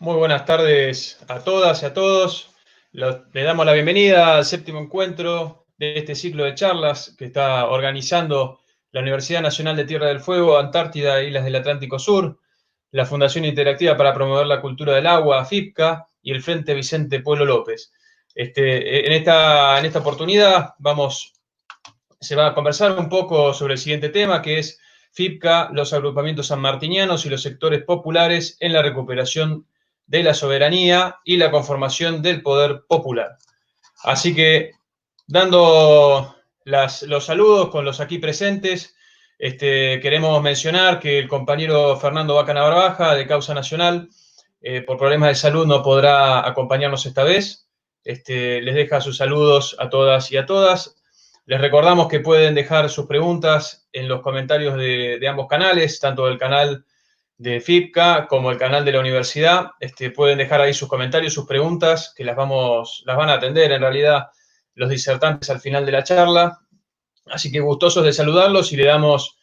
Muy buenas tardes a todas y a todos. Le damos la bienvenida al séptimo encuentro de este ciclo de charlas que está organizando la Universidad Nacional de Tierra del Fuego, Antártida e Islas del Atlántico Sur, la Fundación Interactiva para Promover la Cultura del Agua, FIPCA, y el Frente Vicente Pueblo López. En esta oportunidad se va a conversar un poco sobre el siguiente tema, que es FIPCA, los agrupamientos sanmartinianos y los sectores populares en la recuperación de la soberanía y la conformación del poder popular. Así que, dando los saludos con los aquí presentes, queremos mencionar que el compañero Fernando Bacana Barbaja, de Causa Nacional, por problemas de salud no podrá acompañarnos esta vez. Les deja sus saludos a todas y a todas. Les recordamos que pueden dejar sus preguntas en los comentarios de ambos canales, tanto del canal de FIPCA como el canal de la universidad. Pueden dejar ahí sus comentarios, sus preguntas, que las van a atender en realidad los disertantes al final de la charla. Así que gustosos de saludarlos y le damos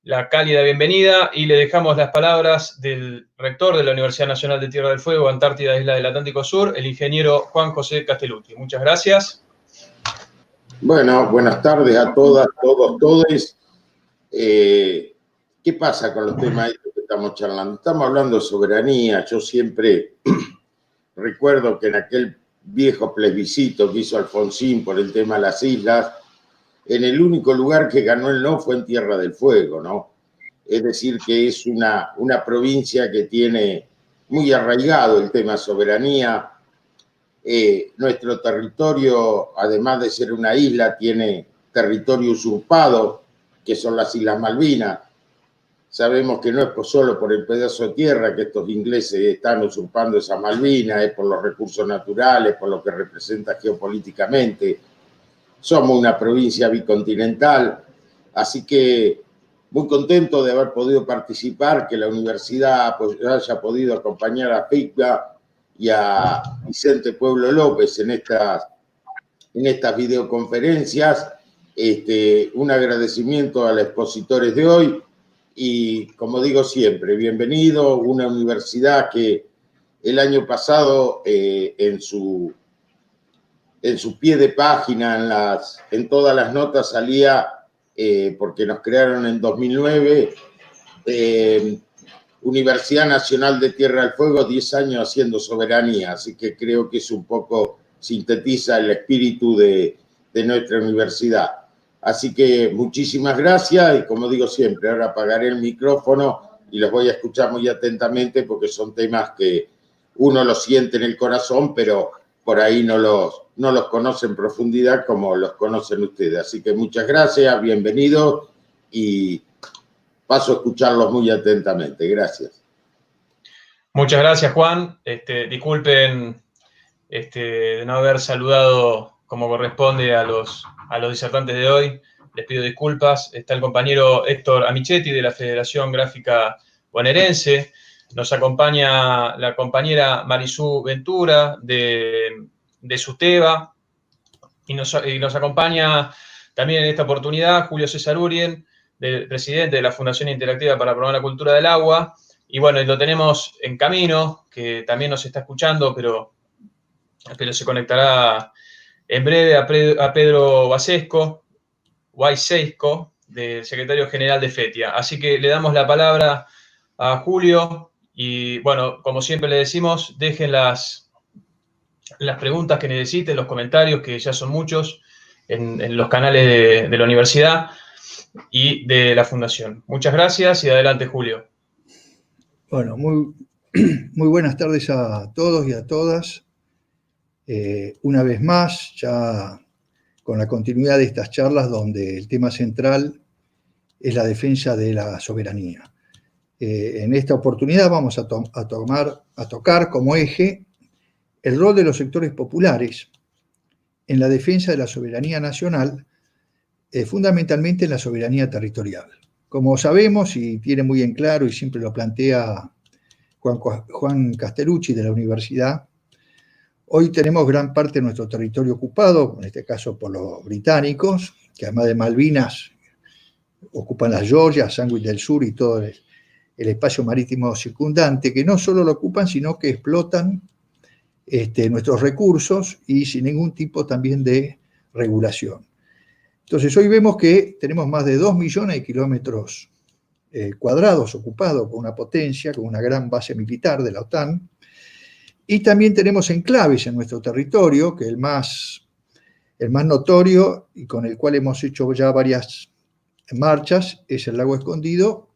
la cálida bienvenida y le dejamos las palabras del rector de la Universidad Nacional de Tierra del Fuego, Antártida, Isla del Atlántico Sur, el ingeniero Juan José Castellucci. Muchas gracias. Bueno, buenas tardes a todas, todos, todes. ¿Qué pasa con los temas que estamos charlando? Estamos hablando de soberanía. Yo siempre recuerdo que en aquel viejo plebiscito que hizo Alfonsín por el tema de las islas, en el único lugar que ganó el no fue en Tierra del Fuego, ¿no? Es decir, que es una provincia que tiene muy arraigado el tema soberanía. Nuestro territorio, además de ser una isla, tiene territorio usurpado, que son las Islas Malvinas. Sabemos que no es solo por el pedazo de tierra que estos ingleses están usurpando esa Malvinas, es por los recursos naturales, por lo que representa geopolíticamente. Somos una provincia bicontinental, así que muy contento de haber podido participar, que la universidad pues, haya podido acompañar a FIPCA y a Vicente Pueblo López en estas videoconferencias. Un agradecimiento a los expositores de hoy y, como digo siempre, bienvenido. Una universidad que el año pasado en su pie de página, en todas las notas salía, porque nos crearon en 2009, Universidad Nacional de Tierra del Fuego, 10 años haciendo soberanía, así que creo que es un poco, sintetiza el espíritu de nuestra universidad. Así que muchísimas gracias y, como digo siempre, ahora apagaré el micrófono y los voy a escuchar muy atentamente porque son temas que uno los siente en el corazón, pero por ahí no los conoce en profundidad como los conocen ustedes. Así que muchas gracias, bienvenidos y paso a escucharlos muy atentamente. Gracias. Muchas gracias, Juan. Disculpen de no haber saludado como corresponde a los disertantes de hoy. Les pido disculpas. Está el compañero Héctor Amichetti de la Federación Gráfica Bonaerense. Nos acompaña la compañera Marisú Ventura de SUTEBA. Y nos acompaña también en esta oportunidad Julio César Urien, presidente de la Fundación Interactiva para Promover la Cultura del Agua. Y bueno, lo tenemos en camino, que también nos está escuchando, pero se conectará en breve a Pedro Guaisesco, del secretario general de FETIA. Así que le damos la palabra a Julio y, bueno, como siempre le decimos, dejen las preguntas que necesiten, los comentarios, que ya son muchos, en los canales de la universidad y de la Fundación. Muchas gracias y adelante, Julio. Bueno, muy buenas tardes a todos y a todas. Una vez más, ya con la continuidad de estas charlas donde el tema central es la defensa de la soberanía. En esta oportunidad vamos a tocar como eje el rol de los sectores populares en la defensa de la soberanía nacional, fundamentalmente en la soberanía territorial. Como sabemos, y tiene muy en claro y siempre lo plantea Juan Castellucci de la universidad, hoy tenemos gran parte de nuestro territorio ocupado, en este caso por los británicos, que además de Malvinas ocupan las Georgias, Sandwich del Sur y todo el espacio marítimo circundante, que no solo lo ocupan, sino que explotan nuestros recursos y sin ningún tipo también de regulación. Entonces, hoy vemos que tenemos más de 2 millones de kilómetros cuadrados ocupados por una potencia, con una gran base militar de la OTAN, y también tenemos enclaves en nuestro territorio, que el más notorio y con el cual hemos hecho ya varias marchas es el Lago Escondido,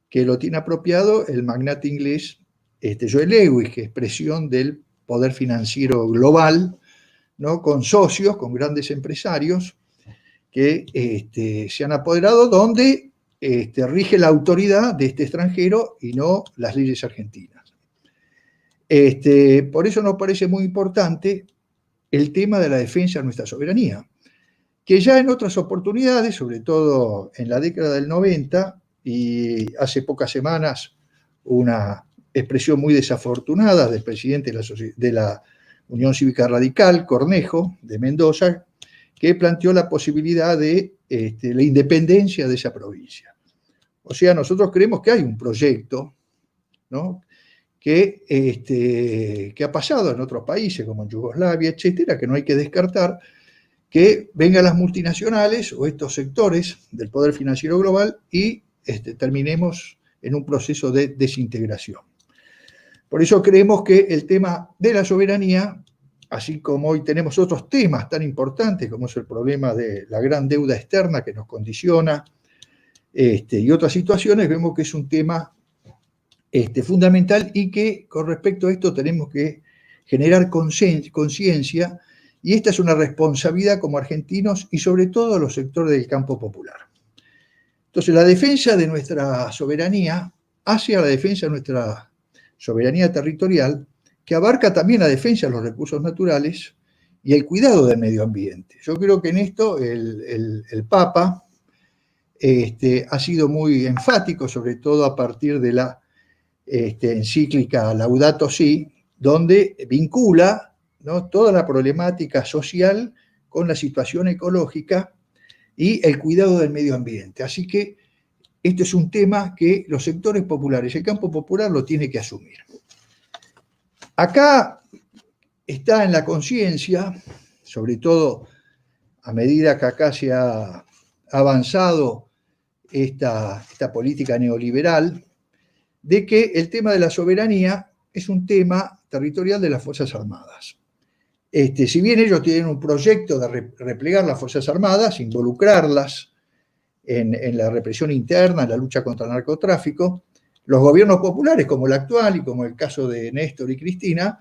que lo tiene apropiado el magnate inglés Joe Lewis, que es expresión del poder financiero global, ¿no? Con socios, con grandes empresarios que se han apoderado, donde rige la autoridad de este extranjero y no las leyes argentinas. Por eso nos parece muy importante el tema de la defensa de nuestra soberanía, que ya en otras oportunidades, sobre todo en la década del 90 y hace pocas semanas, una expresión muy desafortunada del presidente de la Unión Cívica Radical, Cornejo, de Mendoza, que planteó la posibilidad de la independencia de esa provincia. O sea, nosotros creemos que hay un proyecto, ¿no?, que ha pasado en otros países, como en Yugoslavia, etcétera, que no hay que descartar, que vengan las multinacionales o estos sectores del poder financiero global y terminemos en un proceso de desintegración. Por eso creemos que el tema de la soberanía, así como hoy tenemos otros temas tan importantes como es el problema de la gran deuda externa que nos condiciona y otras situaciones, vemos que es un tema fundamental y que con respecto a esto tenemos que generar conciencia, y esta es una responsabilidad como argentinos y sobre todo los sectores del campo popular. Entonces, la defensa de nuestra soberanía hacia la defensa de nuestra soberanía territorial, que abarca también la defensa de los recursos naturales y el cuidado del medio ambiente. Yo creo que en esto el Papa ha sido muy enfático, sobre todo a partir de la encíclica Laudato Si, donde vincula, ¿no?, toda la problemática social con la situación ecológica y el cuidado del medio ambiente. Así que este es un tema que los sectores populares, el campo popular lo tiene que asumir. Acá está en la conciencia, sobre todo a medida que acá se ha avanzado esta política neoliberal, de que el tema de la soberanía es un tema territorial de las Fuerzas Armadas. Si bien ellos tienen un proyecto de replegar las Fuerzas Armadas, involucrarlas en la represión interna, en la lucha contra el narcotráfico, los gobiernos populares, como el actual y como el caso de Néstor y Cristina,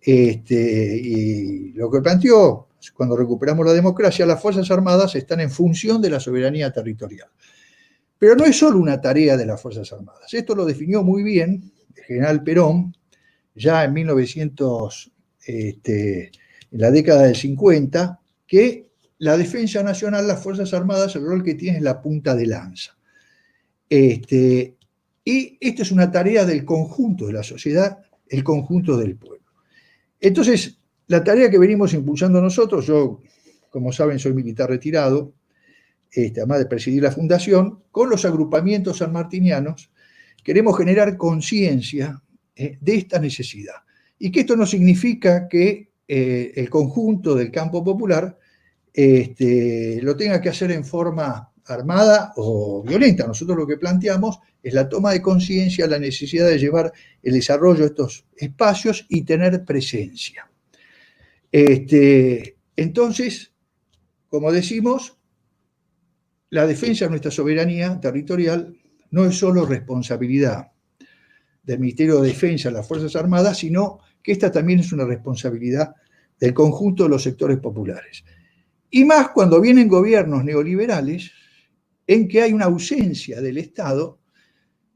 y lo que planteó cuando recuperamos la democracia, las Fuerzas Armadas están en función de la soberanía territorial. Pero no es solo una tarea de las Fuerzas Armadas. Esto lo definió muy bien el general Perón, ya en en la década del 50, que la defensa nacional, las Fuerzas Armadas, el rol que tiene es la punta de lanza. Y esta es una tarea del conjunto de la sociedad, el conjunto del pueblo. Entonces, la tarea que venimos impulsando nosotros, yo, como saben, soy militar retirado, además de presidir la fundación, con los agrupamientos sanmartinianos, queremos generar conciencia de esta necesidad. Y que esto no significa que el conjunto del campo popular lo tenga que hacer en forma armada o violenta. Nosotros lo que planteamos es la toma de conciencia, la necesidad de llevar el desarrollo de estos espacios y tener presencia. Entonces, como decimos, la defensa de nuestra soberanía territorial no es solo responsabilidad del Ministerio de Defensa de las Fuerzas Armadas, sino que esta también es una responsabilidad del conjunto de los sectores populares. Y más cuando vienen gobiernos neoliberales en que hay una ausencia del Estado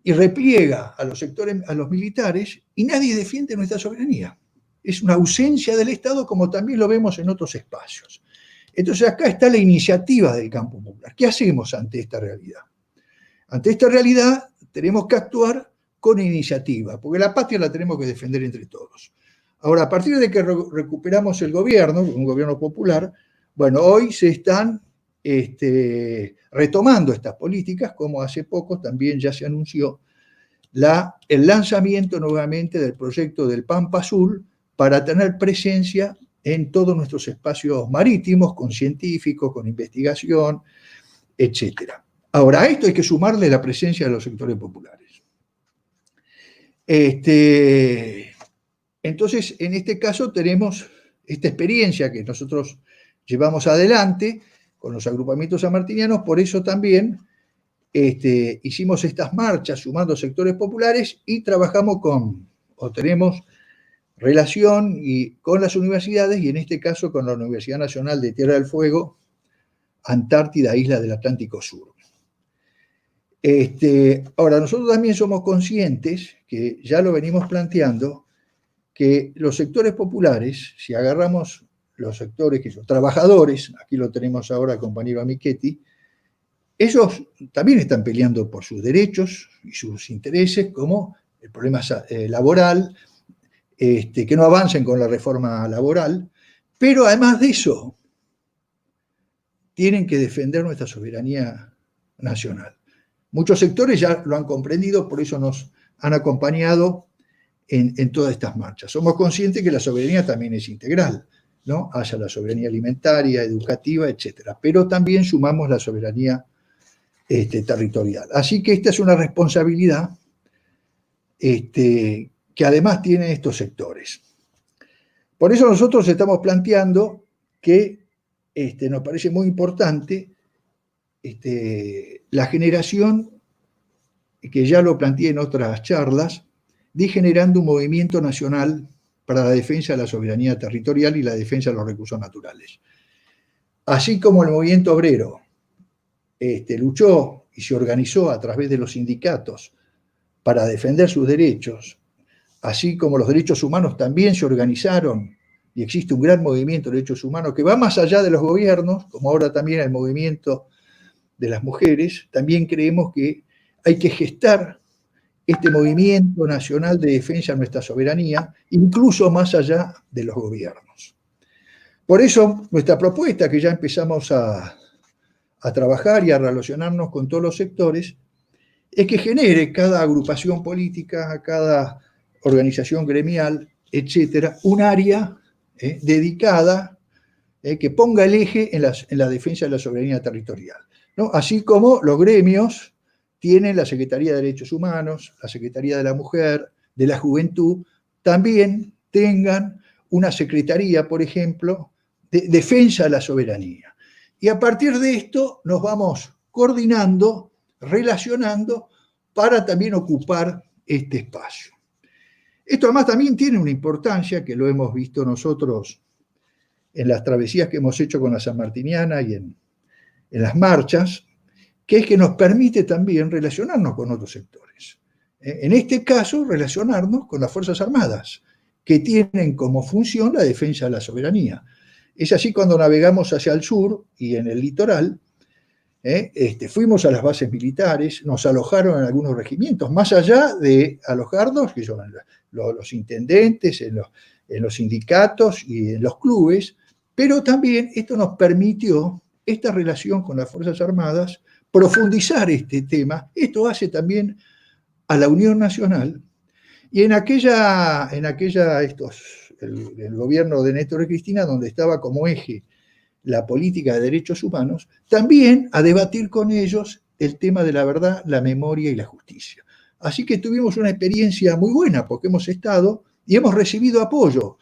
y repliega a los sectores, a los militares, y nadie defiende nuestra soberanía. Es una ausencia del Estado, como también lo vemos en otros espacios. Entonces acá está la iniciativa del campo popular. ¿Qué hacemos ante esta realidad? Ante esta realidad tenemos que actuar con iniciativa, porque la patria la tenemos que defender entre todos. Ahora, a partir de que recuperamos el gobierno, un gobierno popular, bueno, hoy se están retomando estas políticas, como hace poco también ya se anunció el lanzamiento nuevamente del proyecto del Pampa Azul para tener presencia en todos nuestros espacios marítimos, con científicos, con investigación, etc. Ahora, a esto hay que sumarle la presencia de los sectores populares. Entonces, en este caso tenemos esta experiencia que nosotros llevamos adelante con los agrupamientos sanmartinianos, por eso también hicimos estas marchas sumando sectores populares y trabajamos tenemos relación con las universidades y en este caso con la Universidad Nacional de Tierra del Fuego, Antártida, Isla del Atlántico Sur. Ahora, nosotros también somos conscientes, que ya lo venimos planteando, que los sectores populares, si agarramos los sectores que son trabajadores, aquí lo tenemos ahora el compañero Michetti, ellos también están peleando por sus derechos y sus intereses, como el problema laboral, que no avancen con la reforma laboral, pero además de eso, tienen que defender nuestra soberanía nacional. Muchos sectores ya lo han comprendido, por eso nos han acompañado en todas estas marchas. Somos conscientes que la soberanía también es integral, ¿no? Haya la soberanía alimentaria, educativa, etc. Pero también sumamos la soberanía territorial. Así que esta es una responsabilidad que además tienen estos sectores. Por eso nosotros estamos planteando que nos parece muy importante la generación, que ya lo planteé en otras charlas, de generando un movimiento nacional para la defensa de la soberanía territorial y la defensa de los recursos naturales. Así como el movimiento obrero luchó y se organizó a través de los sindicatos para defender sus derechos, así como los derechos humanos también se organizaron y existe un gran movimiento de derechos humanos que va más allá de los gobiernos, como ahora también el movimiento de las mujeres, también creemos que hay que gestar este movimiento nacional de defensa de nuestra soberanía, incluso más allá de los gobiernos. Por eso, nuestra propuesta, que ya empezamos a trabajar y a relacionarnos con todos los sectores, es que genere cada agrupación política, cada organización gremial, etcétera, un área dedicada que ponga el eje en la defensa de la soberanía territorial, ¿no? Así como los gremios tienen la Secretaría de Derechos Humanos, la Secretaría de la Mujer, de la Juventud, también tengan una secretaría, por ejemplo, de defensa de la soberanía. Y a partir de esto nos vamos coordinando, relacionando, para también ocupar este espacio. Esto además también tiene una importancia, que lo hemos visto nosotros en las travesías que hemos hecho con la sanmartiniana y en las marchas, que es que nos permite también relacionarnos con otros sectores. En este caso, relacionarnos con las Fuerzas Armadas, que tienen como función la defensa de la soberanía. Es así cuando navegamos hacia el sur y en el litoral, fuimos a las bases militares, nos alojaron en algunos regimientos, más allá de alojarnos, que son los intendentes, en los sindicatos y en los clubes, pero también esto nos permitió, esta relación con las Fuerzas Armadas, profundizar este tema. Esto hace también a la Unión Nacional, y el gobierno de Néstor y Cristina, donde estaba como eje la política de derechos humanos, también a debatir con ellos el tema de la verdad, la memoria y la justicia. Así que tuvimos una experiencia muy buena, porque hemos estado y hemos recibido apoyo,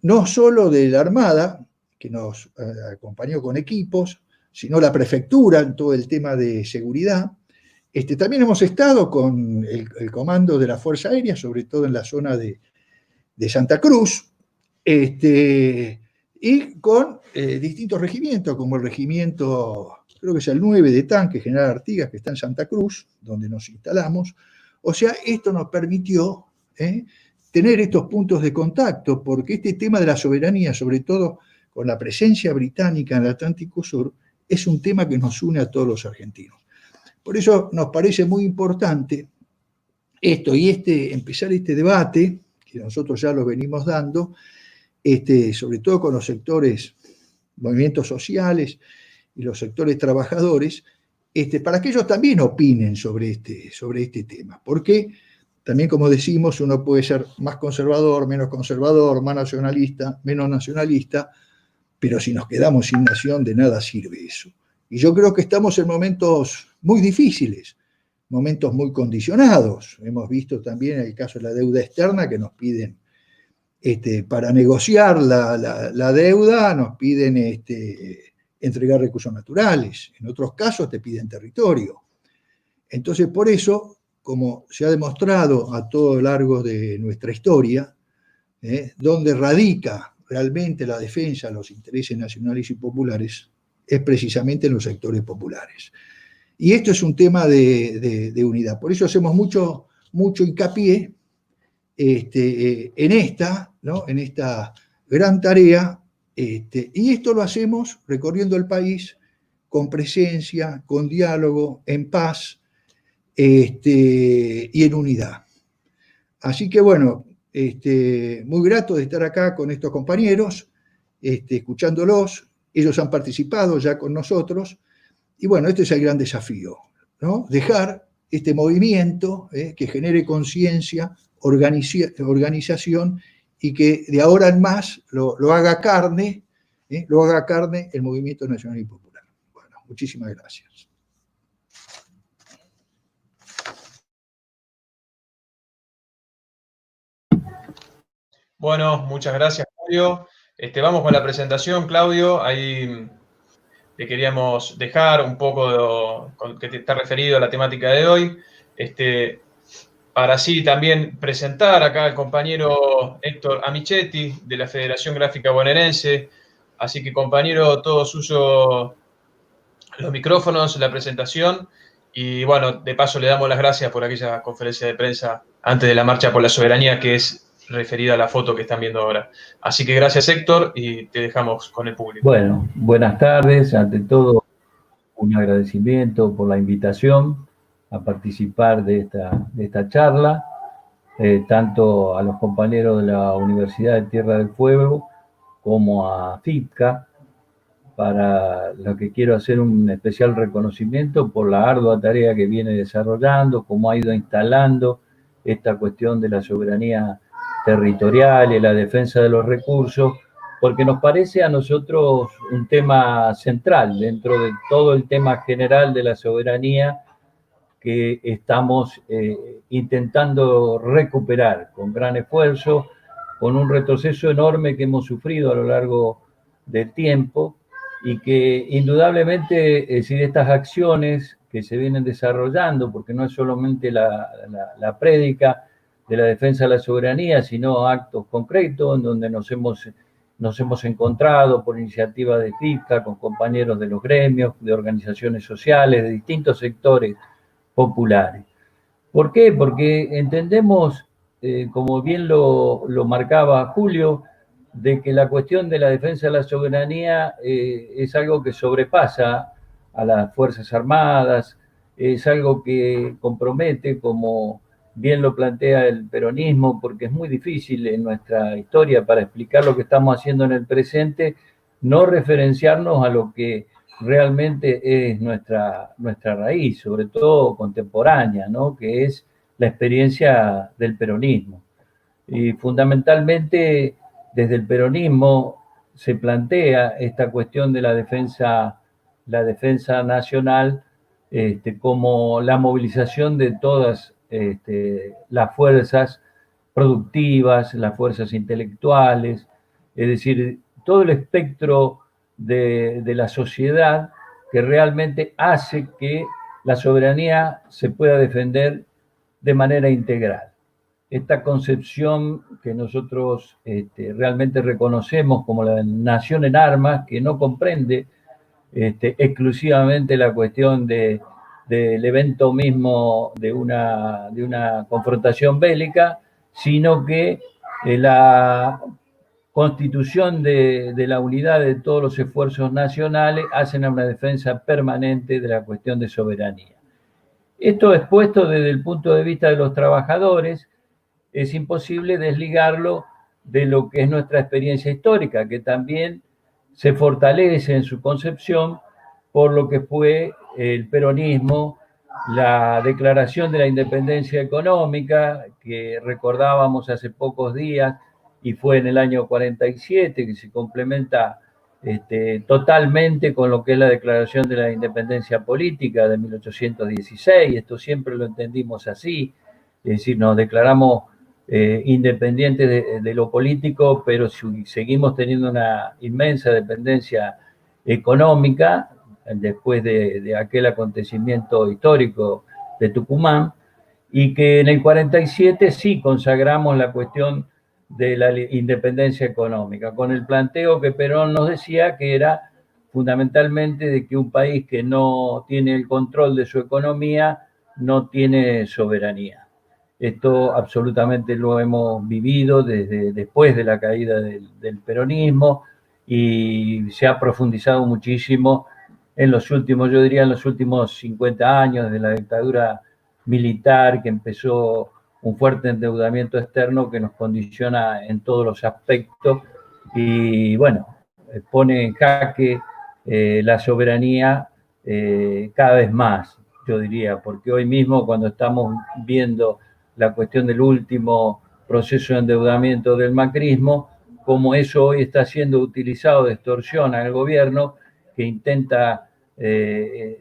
no solo de la Armada, que nos acompañó con equipos, sino la prefectura en todo el tema de seguridad. También hemos estado con el comando de la Fuerza Aérea, sobre todo en la zona de Santa Cruz, y con distintos regimientos, como el regimiento, creo que es el 9 de Tanque, General Artigas, que está en Santa Cruz, donde nos instalamos. O sea, esto nos permitió tener estos puntos de contacto, porque este tema de la soberanía, sobre todo con la presencia británica en el Atlántico Sur, es un tema que nos une a todos los argentinos. Por eso nos parece muy importante esto y empezar este debate, que nosotros ya lo venimos dando, sobre todo con los sectores, movimientos sociales y los sectores trabajadores, para que ellos también opinen sobre este tema. ¿Por qué? también, como decimos, uno puede ser más conservador, más nacionalista, menos nacionalista, pero si nos quedamos sin nación, de nada sirve eso. Y yo creo que estamos en momentos muy difíciles, momentos muy condicionados. Hemos visto también el caso de la deuda externa, que nos piden, para negociar la deuda, nos piden entregar recursos naturales. En otros casos te piden territorio. Entonces, por eso, como se ha demostrado a todo lo largo de nuestra historia, donde radica realmente la defensa de los intereses nacionales y populares, es precisamente en los sectores populares. Y esto es un tema de unidad. Por eso hacemos mucho hincapié en esta gran tarea, y esto lo hacemos recorriendo el país con presencia, con diálogo, en paz, y en unidad. Así que bueno, muy grato de estar acá con estos compañeros, escuchándolos. Ellos han participado ya con nosotros, y bueno, este es el gran desafío, ¿no? Dejar este movimiento que genere conciencia, organización, y que de ahora en más lo haga carne el movimiento nacional y popular. Bueno, muchísimas gracias. Bueno, muchas gracias, Julio. Vamos con la presentación, Claudio. Ahí te queríamos dejar un poco que está referido a la temática de hoy. Para así también presentar acá al compañero Héctor Amichetti de la Federación Gráfica Bonaerense. Así que, compañero, todo suyo los micrófonos, la presentación. Y bueno, de paso le damos las gracias por aquella conferencia de prensa antes de la Marcha por la Soberanía, que es referida a la foto que están viendo ahora. Así que gracias, Héctor, y te dejamos con el público. Bueno, buenas tardes. Ante todo, un agradecimiento por la invitación a participar de esta charla, tanto a los compañeros de la Universidad de Tierra del Fuego como a FIPCA, para lo que quiero hacer un especial reconocimiento por la ardua tarea que viene desarrollando, cómo ha ido instalando esta cuestión de la soberanía territorial y la defensa de los recursos, porque nos parece a nosotros un tema central dentro de todo el tema general de la soberanía que estamos intentando recuperar con gran esfuerzo, con un retroceso enorme que hemos sufrido a lo largo del tiempo, y que indudablemente, es decir, estas acciones que se vienen desarrollando, porque no es solamente la prédica de la defensa de la soberanía, sino actos concretos en donde nos hemos encontrado por iniciativa de FIPCA con compañeros de los gremios, de organizaciones sociales, de distintos sectores populares. ¿Por qué? Porque entendemos, como bien lo marcaba Julio, de que la cuestión de la defensa de la soberanía es algo que sobrepasa a las Fuerzas Armadas, es algo que compromete, como bien lo plantea el peronismo, porque es muy difícil en nuestra historia, para explicar lo que estamos haciendo en el presente, no referenciarnos a lo que realmente es nuestra raíz, sobre todo contemporánea, ¿no? Que es la experiencia del peronismo. Y fundamentalmente, desde el peronismo se plantea esta cuestión de la defensa nacional, como la movilización de todas las fuerzas productivas, las fuerzas intelectuales, es decir, todo el espectro de la sociedad que realmente hace que la soberanía se pueda defender de manera integral. Esta concepción que nosotros realmente reconocemos como la nación en armas, que no comprende exclusivamente la cuestión del evento mismo de una confrontación bélica, sino que la constitución de la unidad de todos los esfuerzos nacionales hacen a una defensa permanente de la cuestión de soberanía. Esto expuesto desde el punto de vista de los trabajadores, es imposible desligarlo de lo que es nuestra experiencia histórica, que también se fortalece en su concepción por lo que fue el peronismo la declaración de la independencia económica, que recordábamos hace pocos días, y fue en el año 47, que se complementa totalmente con lo que es la declaración de la independencia política de 1816. Esto siempre lo entendimos así, es decir, nos declaramos independientes de lo político, pero seguimos teniendo una inmensa dependencia económica después de aquel acontecimiento histórico de Tucumán, y que en el 47 sí consagramos la cuestión de la independencia económica, con el planteo que Perón nos decía que era fundamentalmente de que un país que no tiene el control de su economía no tiene soberanía. Esto absolutamente lo hemos vivido desde después de la caída del peronismo, y se ha profundizado muchísimo en los últimos, yo diría en los últimos 50 años de la dictadura militar, que empezó un fuerte endeudamiento externo que nos condiciona en todos los aspectos y, bueno, pone en jaque la soberanía cada vez más, yo diría, porque hoy mismo cuando estamos viendo la cuestión del último proceso de endeudamiento del macrismo, como eso hoy está siendo utilizado de extorsión al gobierno, que intenta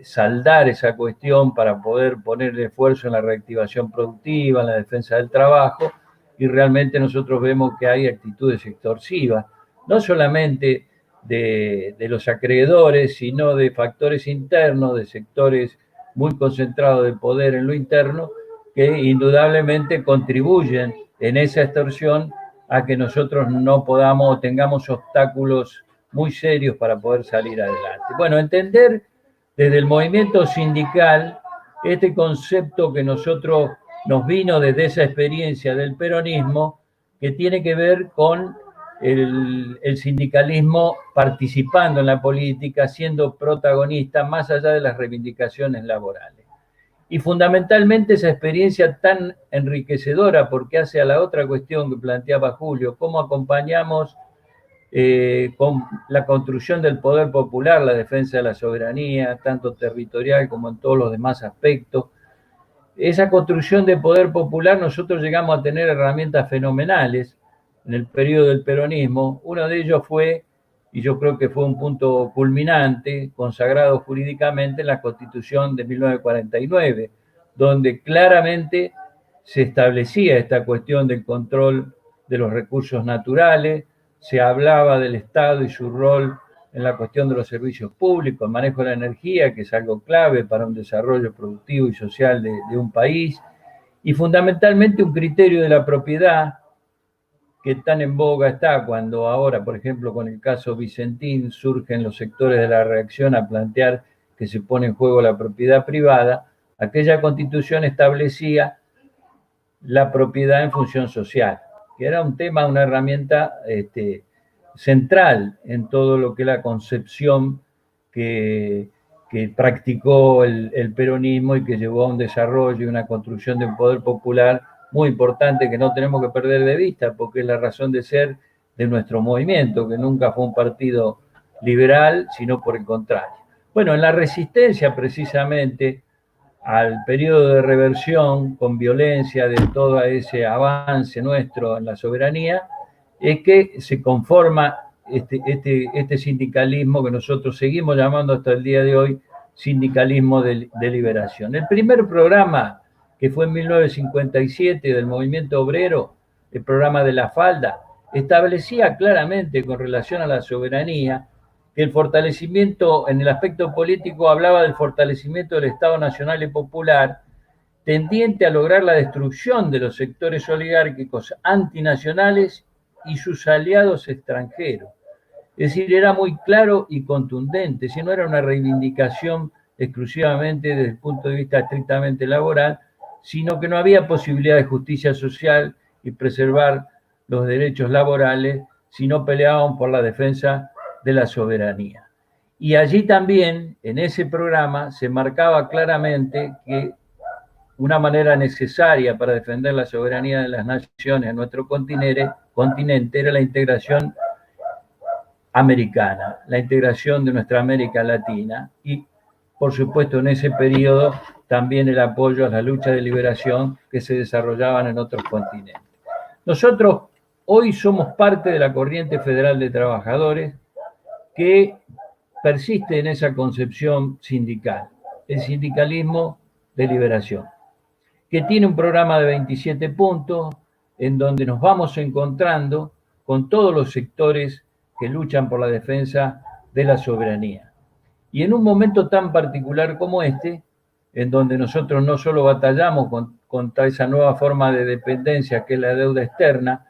saldar esa cuestión para poder poner esfuerzo en la reactivación productiva, en la defensa del trabajo, y realmente nosotros vemos que hay actitudes extorsivas, no solamente de los acreedores, sino de factores internos, de sectores muy concentrados de poder en lo interno, que indudablemente contribuyen en esa extorsión a que nosotros no podamos o tengamos obstáculos muy serios para poder salir adelante. Bueno, entender desde el movimiento sindical este concepto que nosotros nos vino desde esa experiencia del peronismo, que tiene que ver con el sindicalismo participando en la política, siendo protagonista más allá de las reivindicaciones laborales. Y fundamentalmente esa experiencia tan enriquecedora, porque hace a la otra cuestión que planteaba Julio, cómo acompañamos con la construcción del poder popular, la defensa de la soberanía, tanto territorial como en todos los demás aspectos. Esa construcción de poder popular, nosotros llegamos a tener herramientas fenomenales en el periodo del peronismo. Uno de ellos fue, y yo creo que fue un punto culminante, consagrado jurídicamente en la Constitución de 1949, donde claramente se establecía esta cuestión del control de los recursos naturales, se hablaba del Estado y su rol en la cuestión de los servicios públicos, el manejo de la energía, que es algo clave para un desarrollo productivo y social de un país, y fundamentalmente un criterio de la propiedad que tan en boga está cuando ahora, por ejemplo, con el caso Vicentín, surgen los sectores de la reacción a plantear que se pone en juego la propiedad privada. Aquella Constitución establecía la propiedad en función social, que era un tema, una herramienta central en todo lo que es la concepción que practicó el peronismo y que llevó a un desarrollo y una construcción de un poder popular muy importante que no tenemos que perder de vista, porque es la razón de ser de nuestro movimiento, que nunca fue un partido liberal, sino por el contrario. Bueno, en la resistencia precisamente al periodo de reversión con violencia de todo ese avance nuestro en la soberanía, es que se conforma este sindicalismo que nosotros seguimos llamando hasta el día de hoy sindicalismo de liberación. El primer programa, que fue en 1957 del movimiento obrero, el programa de la falda, establecía claramente con relación a la soberanía que el fortalecimiento en el aspecto político hablaba del fortalecimiento del Estado Nacional y Popular, tendiente a lograr la destrucción de los sectores oligárquicos antinacionales y sus aliados extranjeros. Es decir, era muy claro y contundente, si no era una reivindicación exclusivamente desde el punto de vista estrictamente laboral, sino que no había posibilidad de justicia social y preservar los derechos laborales si no peleaban por la defensa de la soberanía. Y allí también, en ese programa, se marcaba claramente que una manera necesaria para defender la soberanía de las naciones en nuestro continente era la integración americana, la integración de nuestra América Latina, y por supuesto en ese periodo también el apoyo a la lucha de liberación que se desarrollaban en otros continentes. Nosotros hoy somos parte de la corriente federal de trabajadores que persiste en esa concepción sindical, el sindicalismo de liberación, que tiene un programa de 27 puntos en donde nos vamos encontrando con todos los sectores que luchan por la defensa de la soberanía. Y en un momento tan particular como este, en donde nosotros no solo batallamos contra esa nueva forma de dependencia que es la deuda externa,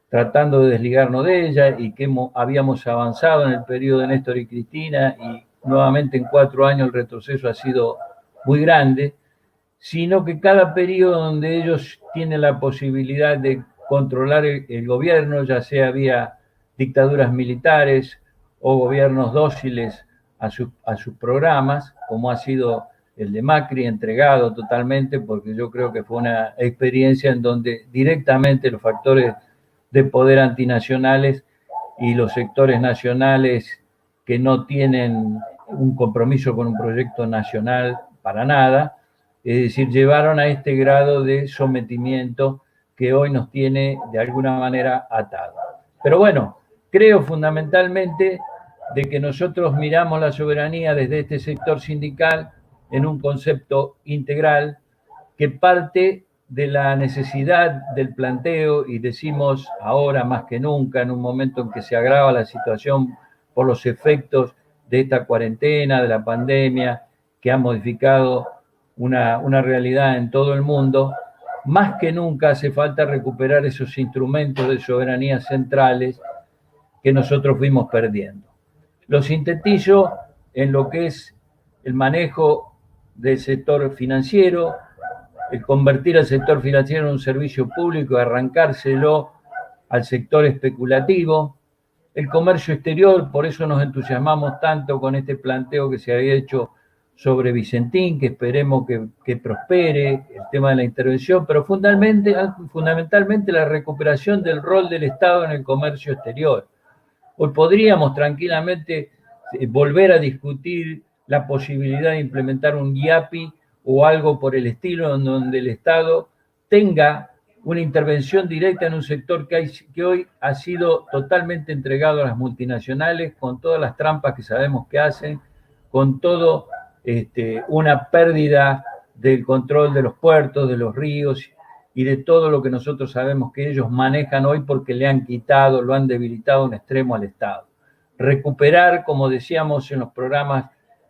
tratando de desligarnos de ella y que habíamos avanzado en el periodo de Néstor y Cristina y nuevamente en 4 años el retroceso ha sido muy grande, sino que cada periodo donde ellos tienen la posibilidad de controlar el gobierno, ya sea vía dictaduras militares o gobiernos dóciles a sus programas, como ha sido el de Macri, entregado totalmente, porque yo creo que fue una experiencia en donde directamente los factores de poder antinacionales y los sectores nacionales que no tienen un compromiso con un proyecto nacional para nada, es decir, llevaron a este grado de sometimiento que hoy nos tiene de alguna manera atados. Pero bueno, creo fundamentalmente de que nosotros miramos la soberanía desde este sector sindical en un concepto integral que parte de la necesidad del planteo, y decimos ahora más que nunca, en un momento en que se agrava la situación por los efectos de esta cuarentena, de la pandemia, que ha modificado una realidad en todo el mundo, más que nunca hace falta recuperar esos instrumentos de soberanía centrales que nosotros fuimos perdiendo. Lo sintetizo en lo que es el manejo del sector financiero, el convertir al sector financiero en un servicio público, arrancárselo al sector especulativo, el comercio exterior, por eso nos entusiasmamos tanto con este planteo que se había hecho sobre Vicentín, que esperemos que prospere, el tema de la intervención, pero fundamentalmente la recuperación del rol del Estado en el comercio exterior. Hoy podríamos tranquilamente volver a discutir la posibilidad de implementar un IAPI o algo por el estilo, en donde el Estado tenga una intervención directa en un sector que hoy ha sido totalmente entregado a las multinacionales, con todas las trampas que sabemos que hacen, con todo una pérdida del control de los puertos, de los ríos y de todo lo que nosotros sabemos que ellos manejan hoy porque le han quitado, lo han debilitado en extremo al Estado. Recuperar, como decíamos en los programas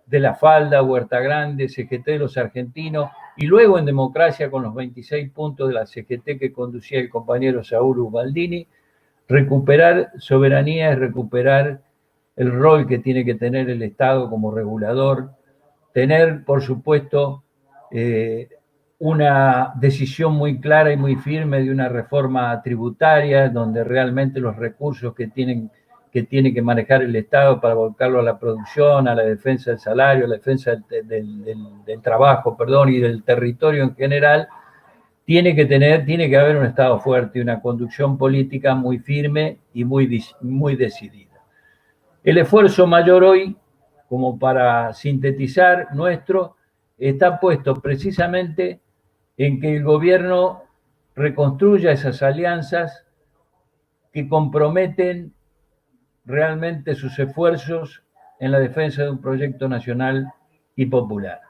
de La Falda, Huerta Grande, CGT de los argentinos, y luego en Democracia con los 26 puntos de la CGT que conducía el compañero Saúl Ubaldini, recuperar soberanía es recuperar el rol que tiene que tener el Estado como regulador, tener, por supuesto, una decisión muy clara y muy firme de una reforma tributaria, donde realmente los recursos que tiene que manejar el Estado para volcarlo a la producción, a la defensa del salario, a la defensa del trabajo, y del territorio en general, tiene que haber un Estado fuerte y una conducción política muy firme y muy decidida. El esfuerzo mayor hoy, como para sintetizar nuestro, está puesto precisamente en que el gobierno reconstruya esas alianzas que comprometen realmente sus esfuerzos en la defensa de un proyecto nacional y popular.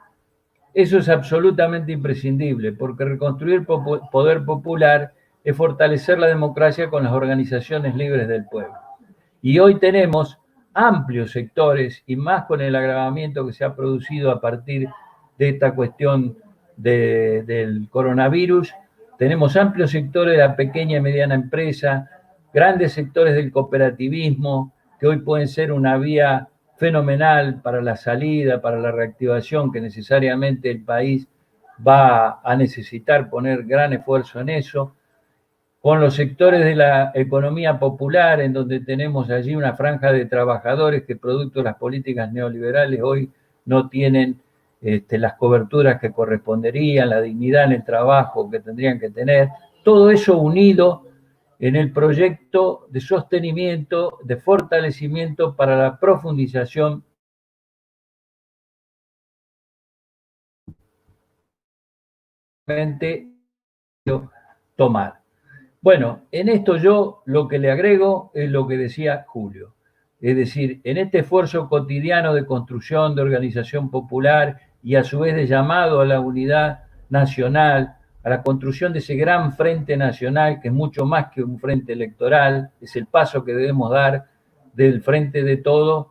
Eso es absolutamente imprescindible, porque reconstruir poder popular es fortalecer la democracia con las organizaciones libres del pueblo. Y hoy tenemos amplios sectores, y más con el agravamiento que se ha producido a partir de esta cuestión del coronavirus, tenemos amplios sectores de la pequeña y mediana empresa, grandes sectores del cooperativismo, que hoy pueden ser una vía fenomenal para la salida, para la reactivación que necesariamente el país va a necesitar poner gran esfuerzo en eso, con los sectores de la economía popular, en donde tenemos allí una franja de trabajadores que producto de las políticas neoliberales hoy no tienen las coberturas que corresponderían, la dignidad en el trabajo que tendrían que tener, todo eso unido en el proyecto de sostenimiento, de fortalecimiento para la profundización tomar. Bueno, en esto yo lo que le agrego es lo que decía Julio. Es decir, en este esfuerzo cotidiano de construcción, de organización popular y a su vez de llamado a la unidad nacional, a la construcción de ese gran frente nacional, que es mucho más que un frente electoral, es el paso que debemos dar del frente de todos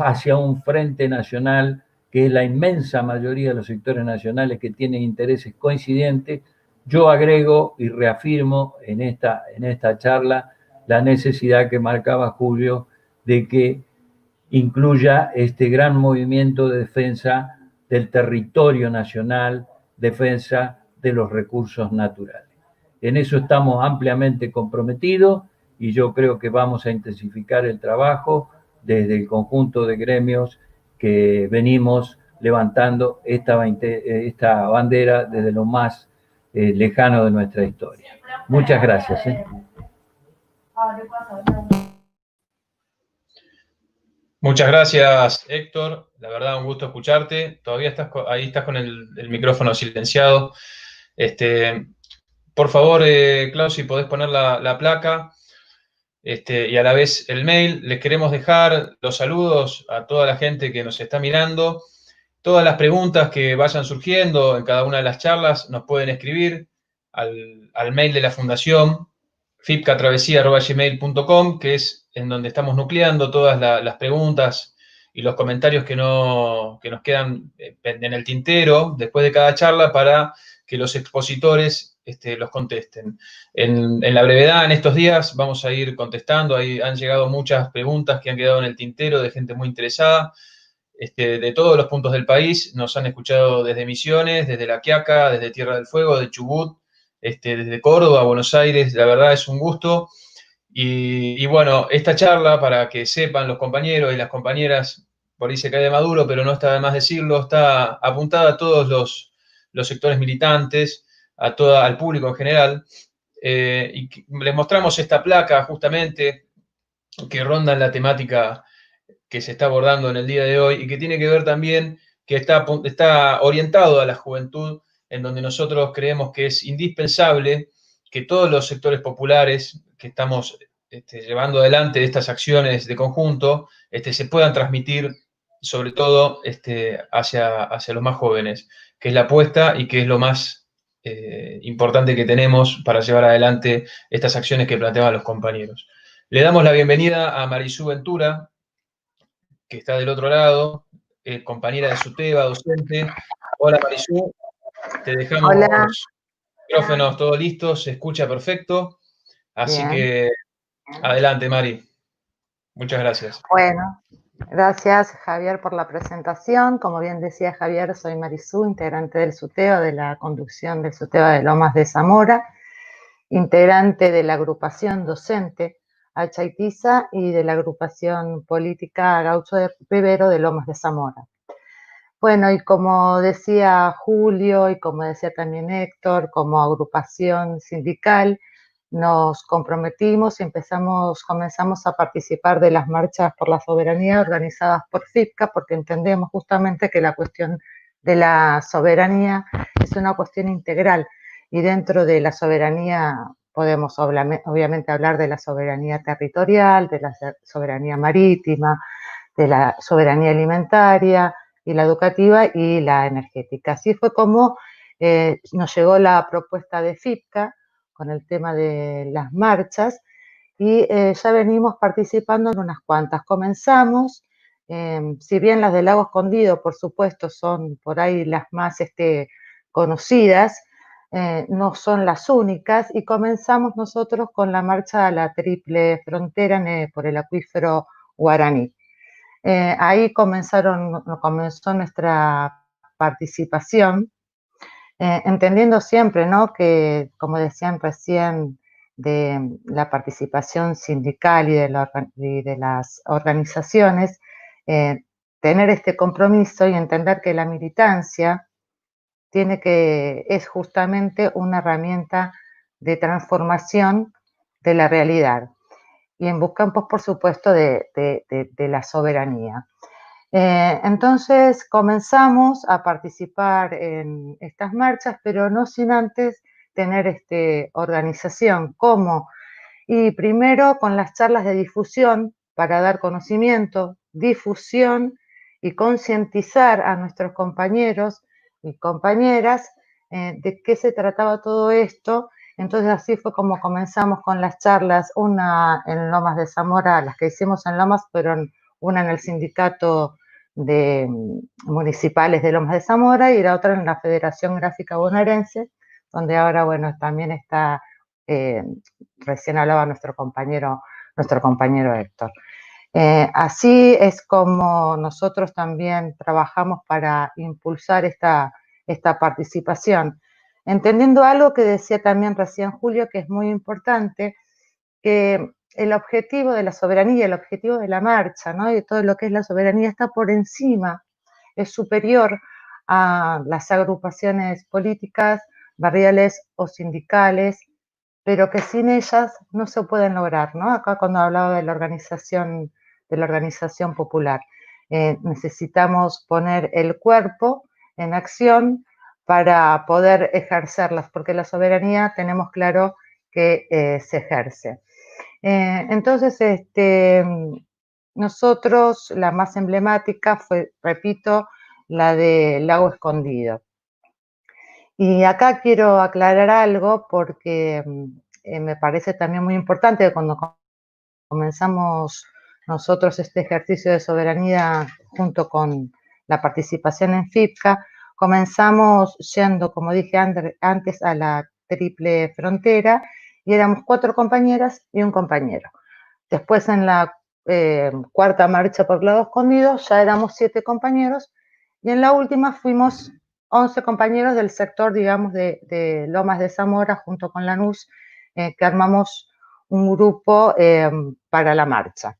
hacia un frente nacional, que es la inmensa mayoría de los sectores nacionales que tienen intereses coincidentes. Yo agrego y reafirmo en esta charla la necesidad que marcaba Julio de que incluya este gran movimiento de defensa del territorio nacional, defensa de los recursos naturales. En eso estamos ampliamente comprometidos y yo creo que vamos a intensificar el trabajo desde el conjunto de gremios que venimos levantando esta bandera desde lo más lejano de nuestra historia. Muchas gracias. Muchas gracias, Héctor. La verdad, un gusto escucharte. Todavía ahí estás con el micrófono silenciado. Por favor, Klaus, si podés poner la placa y a la vez el mail. Les queremos dejar los saludos a toda la gente que nos está mirando. Todas las preguntas que vayan surgiendo en cada una de las charlas nos pueden escribir al mail de la Fundación, fipcatravesía@gmail.com, que es en donde estamos nucleando todas las preguntas y los comentarios que nos quedan en el tintero después de cada charla para que los expositores los contesten. En la brevedad, en estos días, vamos a ir contestando. Ahí han llegado muchas preguntas que han quedado en el tintero de gente muy interesada. De todos los puntos del país, nos han escuchado desde Misiones, desde La Quiaca, desde Tierra del Fuego, de Chubut, desde Córdoba, Buenos Aires. La verdad es un gusto. Y bueno, esta charla, para que sepan los compañeros y las compañeras, por ahí se cae de maduro, pero no está de más decirlo, está apuntada a todos los sectores militantes, al público en general. Y les mostramos esta placa justamente que ronda en la temática que se está abordando en el día de hoy y que tiene que ver también que está orientado a la juventud, en donde nosotros creemos que es indispensable que todos los sectores populares que estamos llevando adelante estas acciones de conjunto se puedan transmitir, sobre todo hacia los más jóvenes, que es la apuesta y que es lo más importante que tenemos para llevar adelante estas acciones que planteaban los compañeros. Le damos la bienvenida a Marisú Ventura, que está del otro lado, compañera de SUTEBA, docente. Hola Marisú, te dejamos los micrófonos todos listos, se escucha perfecto, así Bien. que adelante Mari, muchas gracias. Bueno, gracias Javier por la presentación. Como bien decía Javier, soy Marisú, integrante del SUTEBA, de la conducción del SUTEBA de Lomas de Zamora, integrante de la agrupación docente Achaitiza y de la agrupación política Gaucho de Rivero de Lomas de Zamora. Bueno, y como decía Julio y como decía también Héctor, como agrupación sindical, nos comprometimos y comenzamos a participar de las marchas por la soberanía organizadas por FIPCA, porque entendemos justamente que la cuestión de la soberanía es una cuestión integral, y dentro de la soberanía podemos obviamente hablar de la soberanía territorial, de la soberanía marítima, de la soberanía alimentaria y la educativa y la energética. Así fue como nos llegó la propuesta de FIPCA con el tema de las marchas y ya venimos participando en unas cuantas. Comenzamos, si bien las del Lago Escondido, por supuesto, son por ahí las más conocidas, no son las únicas, y comenzamos nosotros con la marcha a la Triple Frontera por el acuífero Guaraní. Ahí comenzó nuestra participación, entendiendo siempre, ¿no?, que, como decían recién, de la participación sindical y de las organizaciones, tener este compromiso y entender que la militancia es justamente una herramienta de transformación de la realidad y en busca, pues, por supuesto, de la soberanía. Entonces comenzamos a participar en estas marchas, pero no sin antes tener organización. ¿Cómo? Y primero con las charlas de difusión para dar conocimiento, difusión y concientizar a nuestros compañeros y compañeras de qué se trataba todo esto. Entonces así fue como comenzamos con las charlas, una en Lomas de Zamora, las que hicimos en Lomas, pero una en el sindicato de municipales de Lomas de Zamora y la otra en la Federación Gráfica Bonaerense, donde ahora, bueno, también está, recién hablaba nuestro compañero Héctor. Así es como nosotros también trabajamos para impulsar esta participación, entendiendo algo que decía también recién Julio, que es muy importante, que el objetivo de la soberanía, el objetivo de la marcha, ¿no? Y todo lo que es la soberanía está por encima, es superior a las agrupaciones políticas, barriales o sindicales, pero que sin ellas no se pueden lograr, ¿no? Acá cuando hablaba de la organización popular, necesitamos poner el cuerpo en acción para poder ejercerlas, porque la soberanía tenemos claro que se ejerce. Entonces, nosotros, la más emblemática fue, repito, la de Lago Escondido. Y acá quiero aclarar algo porque me parece también muy importante que cuando comenzamos nosotros este ejercicio de soberanía junto con la participación en FIPCA, comenzamos yendo, como dije antes, a la triple frontera y éramos 4 compañeras y un compañero. Después en la cuarta marcha por Lago Escondido ya éramos 7 compañeros y en la última fuimos 11 compañeros del sector, digamos, de Lomas de Zamora junto con Lanús, que armamos un grupo para la marcha.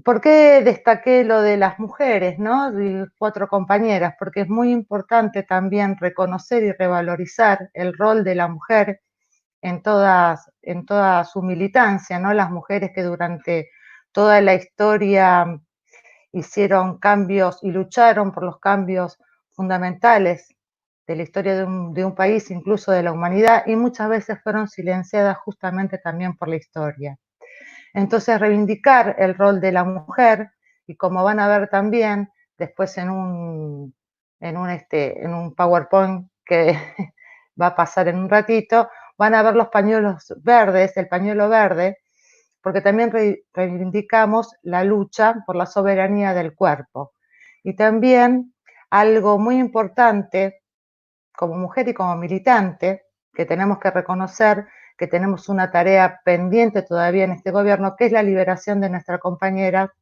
¿Por qué destaqué lo de las mujeres, ¿no? De 4 compañeras? Porque es muy importante también reconocer y revalorizar el rol de la mujer en toda su militancia, ¿no? Las mujeres que durante toda la historia hicieron cambios y lucharon por los cambios fundamentales de la historia de un país, incluso de la humanidad, y muchas veces fueron silenciadas justamente también por la historia. Entonces, reivindicar el rol de la mujer, y como van a ver también después en un PowerPoint que va a pasar en un ratito, van a ver los pañuelos verdes, el pañuelo verde, porque también reivindicamos la lucha por la soberanía del cuerpo. Y también algo muy importante como mujer y como militante, que tenemos que reconocer que tenemos una tarea pendiente todavía en este gobierno, que es la liberación de nuestra compañera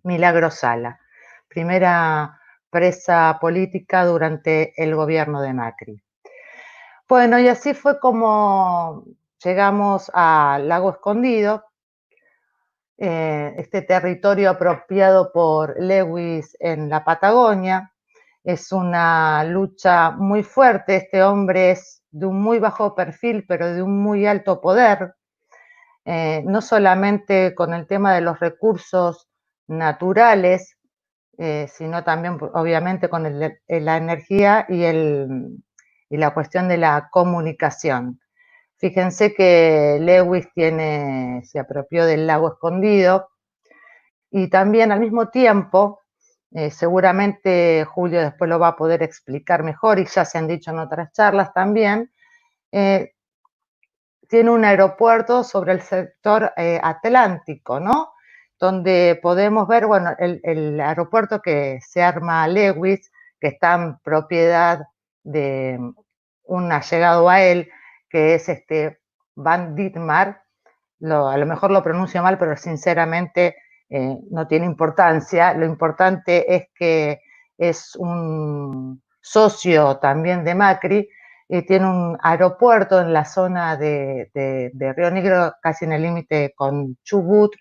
Milagro Sala, primera presa política durante el gobierno de Macri. Bueno, y así fue como llegamos a Lago Escondido, este territorio apropiado por Lewis en la Patagonia. Es una lucha muy fuerte, este hombre es de un muy bajo perfil, pero de un muy alto poder, no solamente con el tema de los recursos naturales, sino también obviamente con la energía y la cuestión de la comunicación. Fíjense que Lewis se apropió del Lago Escondido y también al mismo tiempo, seguramente Julio después lo va a poder explicar mejor y ya se han dicho en otras charlas también, tiene un aeropuerto sobre el sector atlántico, ¿no? Donde podemos ver, bueno, el aeropuerto que se arma Lewis, que está en propiedad de un allegado a él, que es Van Dittmar, a lo mejor lo pronuncio mal, pero sinceramente no tiene importancia. Lo importante es que es un socio también de Macri, tiene un aeropuerto en la zona de Río Negro, casi en el límite con Chubut,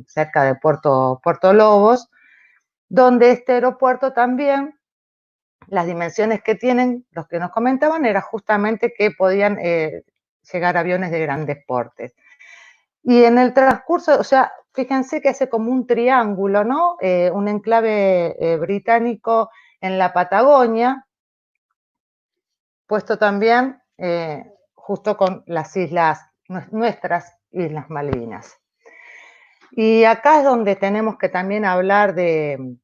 cerca de Puerto Lobos, donde este aeropuerto también, las dimensiones que tienen, los que nos comentaban, era justamente que podían llegar aviones de grandes portes. Y en el transcurso, o sea, fíjense que hace como un triángulo, ¿no? Un enclave británico en la Patagonia, puesto también justo con las islas, nuestras Islas Malvinas. Y acá es donde tenemos que también hablar de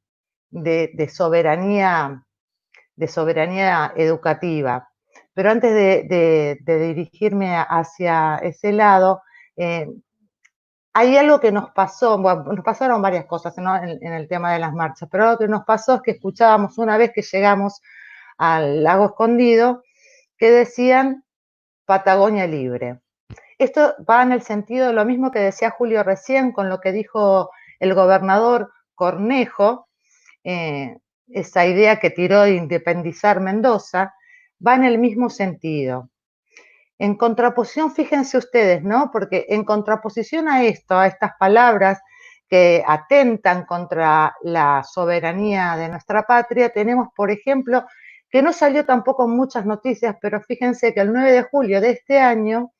soberanía educativa. Pero antes de dirigirme hacia ese lado, hay algo que nos pasó, bueno, nos pasaron varias cosas, ¿no? en el tema de las marchas, pero lo que nos pasó es que escuchábamos una vez que llegamos al Lago Escondido que decían Patagonia libre. Esto va en el sentido de lo mismo que decía Julio recién con lo que dijo el gobernador Cornejo, esa idea que tiró de independizar Mendoza, va en el mismo sentido. En contraposición, fíjense ustedes, ¿no? Porque en contraposición a esto, a estas palabras que atentan contra la soberanía de nuestra patria, tenemos, por ejemplo, que no salió tampoco en muchas noticias, pero fíjense que el 9 de julio de este año,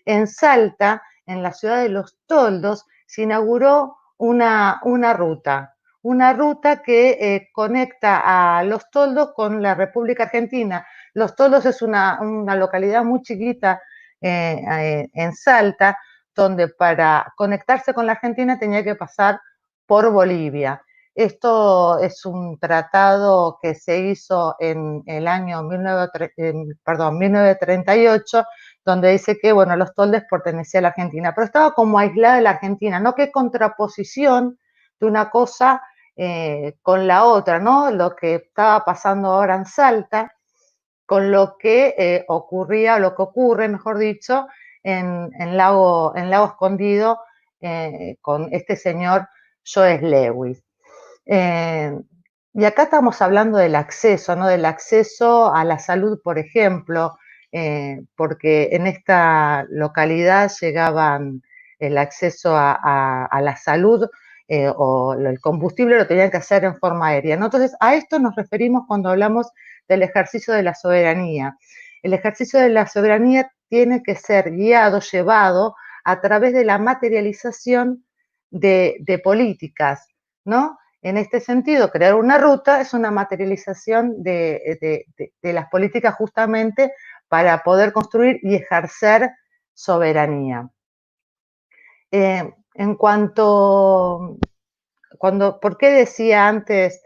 en Salta, en la ciudad de Los Toldos, se inauguró una ruta que conecta a Los Toldos con la República Argentina. Los Toldos es una localidad muy chiquita en Salta, donde para conectarse con la Argentina tenía que pasar por Bolivia. Esto es un tratado que se hizo en el año 1938, donde dice que, bueno, Los Toldos pertenecía a la Argentina, pero estaba como aislada de la Argentina, ¿no? Qué contraposición de una cosa con la otra, ¿no? Lo que estaba pasando ahora en Salta, con lo que ocurría, lo que ocurre, mejor dicho, en Lago Escondido con este señor Joes Lewis. Y acá estamos hablando del acceso, ¿no? Del acceso a la salud, por ejemplo, porque en esta localidad llegaban el acceso a la salud o el combustible lo tenían que hacer en forma aérea, ¿no? Entonces, a esto nos referimos cuando hablamos del ejercicio de la soberanía. El ejercicio de la soberanía tiene que ser guiado, llevado a través de la materialización de políticas, ¿no? En este sentido, crear una ruta es una materialización de las políticas justamente para poder construir y ejercer soberanía. En cuanto, ¿por qué decía antes,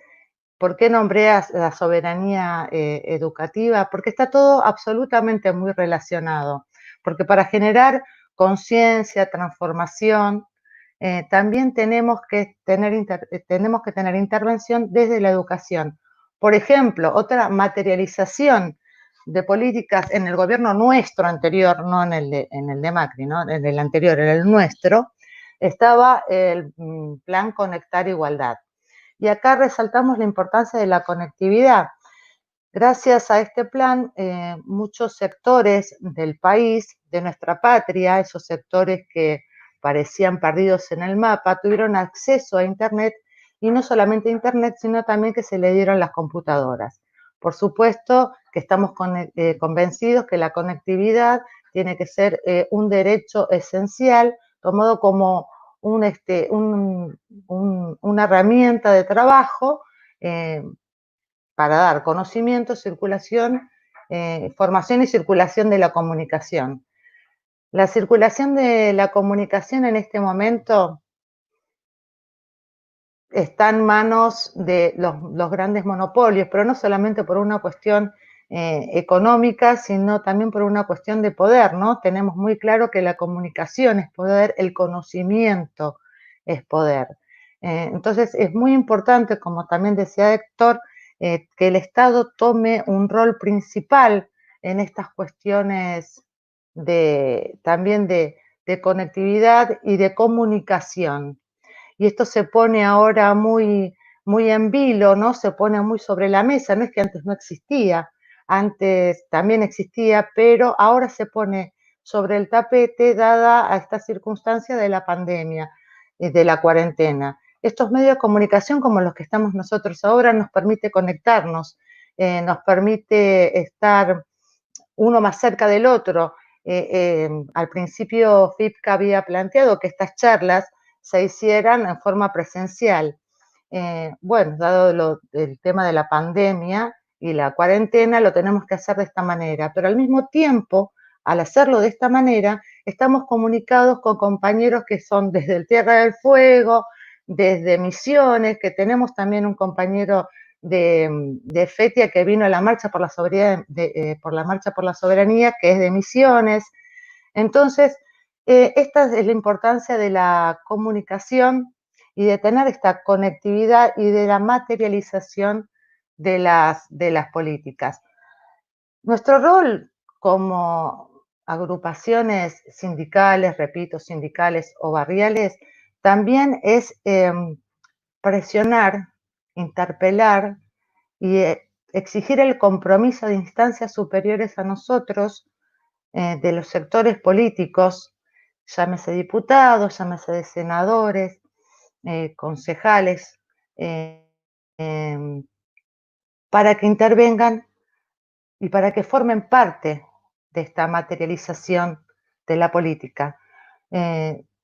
por qué nombré a la soberanía educativa? Porque está todo absolutamente muy relacionado. Porque para generar conciencia, transformación, también tenemos que tener intervención desde la educación. Por ejemplo, otra materialización de políticas en el gobierno nuestro anterior, no en el de Macri, ¿no? En el anterior, en el nuestro, estaba el Plan Conectar Igualdad. Y acá resaltamos la importancia de la conectividad. Gracias a este plan, muchos sectores del país, de nuestra patria, esos sectores que parecían perdidos en el mapa, tuvieron acceso a Internet, y no solamente a Internet, sino también que se le dieron las computadoras. Por supuesto que estamos convencidos que la conectividad tiene que ser un derecho esencial, tomado como una herramienta de trabajo para dar conocimiento, circulación, formación y circulación de la comunicación. La circulación de la comunicación en este momento está en manos de los grandes monopolios, pero no solamente por una cuestión económica, sino también por una cuestión de poder, ¿no? Tenemos muy claro que la comunicación es poder, el conocimiento es poder. Entonces es muy importante, como también decía Héctor, que el Estado tome un rol principal en estas cuestiones también de conectividad y de comunicación. Y esto se pone ahora muy, muy en vilo, ¿no? Se pone muy sobre la mesa, no es que antes no existía, antes también existía, pero ahora se pone sobre el tapete dada a esta circunstancia de la pandemia, de la cuarentena. Estos medios de comunicación como los que estamos nosotros ahora nos permite conectarnos, nos permite estar uno más cerca del otro, al principio FIPCA había planteado que estas charlas se hicieran en forma presencial. Bueno, dado el tema de la pandemia y la cuarentena, lo tenemos que hacer de esta manera, pero al mismo tiempo, al hacerlo de esta manera, estamos comunicados con compañeros que son desde el Tierra del Fuego, desde Misiones, que tenemos también un compañero de FETIA que vino a la marcha por la soberanía, que es de Misiones. Entonces, esta es la importancia de la comunicación y de tener esta conectividad y de la materialización de las políticas. Nuestro rol como agrupaciones sindicales, repito, sindicales o barriales, también es presionar, interpelar y exigir el compromiso de instancias superiores a nosotros, de los sectores políticos, llámese diputados, llámese de senadores, concejales, para que intervengan y para que formen parte de esta materialización de la política.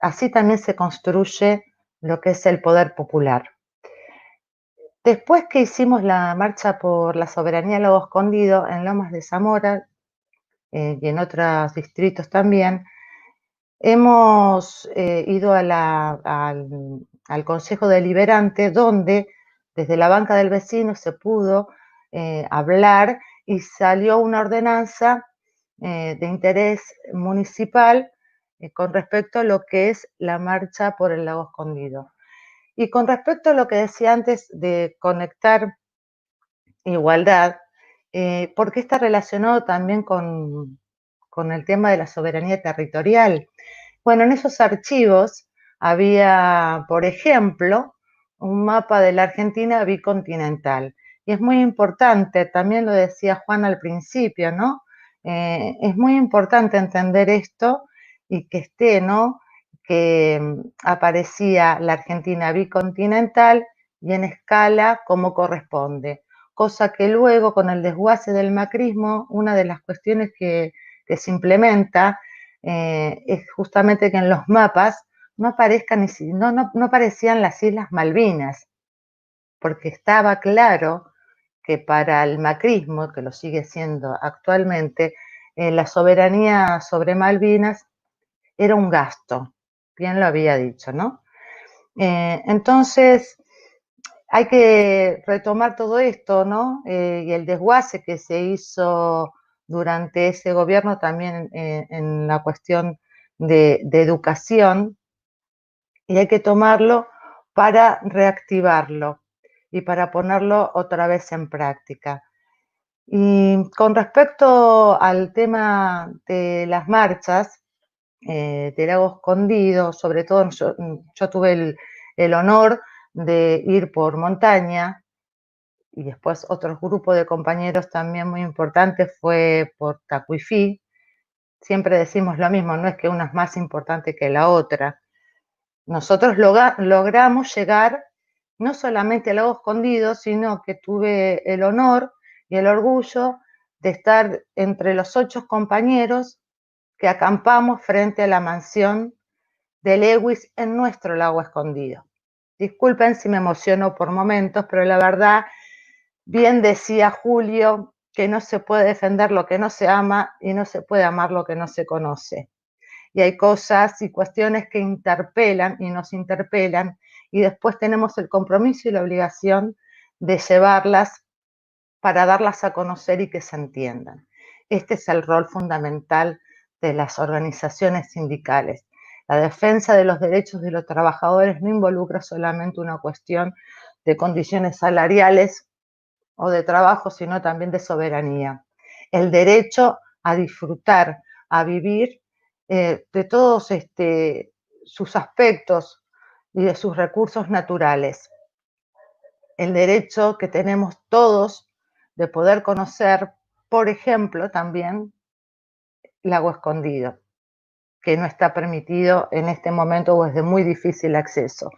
Así también se construye lo que es el poder popular. Después que hicimos la marcha por la soberanía Lago Escondido en Lomas de Zamora y en otros distritos también, hemos ido al Consejo Deliberante, donde desde la banca del vecino se pudo hablar y salió una ordenanza de interés municipal con respecto a lo que es la marcha por el Lago Escondido. Y con respecto a lo que decía antes de conectar igualdad, porque está relacionado también con el tema de la soberanía territorial. Bueno, en esos archivos había, por ejemplo, un mapa de la Argentina bicontinental. Y es muy importante, también lo decía Juan al principio, ¿no? Es muy importante entender esto y que esté, ¿no? Que aparecía la Argentina bicontinental y en escala como corresponde. Cosa que luego, con el desguace del macrismo, una de las cuestiones que se implementa es justamente que en los mapas no aparecían las Islas Malvinas, porque estaba claro que para el macrismo, que lo sigue siendo actualmente, la soberanía sobre Malvinas era un gasto, bien lo había dicho, ¿no? Entonces, hay que retomar todo esto, ¿no? Y el desguace que se hizo durante ese gobierno también en la cuestión de educación, y hay que tomarlo para reactivarlo y para ponerlo otra vez en práctica. Y con respecto al tema de las marchas de Lago Escondido, sobre todo yo tuve el honor de ir por montaña, y después otro grupo de compañeros también muy importante fue por Tacuifí. Siempre decimos lo mismo, no es que una es más importante que la otra. Nosotros logramos llegar no solamente al Lago Escondido, sino que tuve el honor y el orgullo de estar entre los 8 compañeros que acampamos frente a la mansión de Lewis en nuestro Lago Escondido. Disculpen si me emociono por momentos, pero la verdad, bien decía Julio, que no se puede defender lo que no se ama y no se puede amar lo que no se conoce. Y hay cosas y cuestiones que interpelan y nos interpelan, y después tenemos el compromiso y la obligación de llevarlas para darlas a conocer y que se entiendan. Este es el rol fundamental de las organizaciones sindicales. La defensa de los derechos de los trabajadores no involucra solamente una cuestión de condiciones salariales o de trabajo, sino también de soberanía. El derecho a disfrutar, a vivir de todos sus aspectos y de sus recursos naturales. El derecho que tenemos todos de poder conocer, por ejemplo, también Lago Escondido, que no está permitido en este momento o es de muy difícil acceso.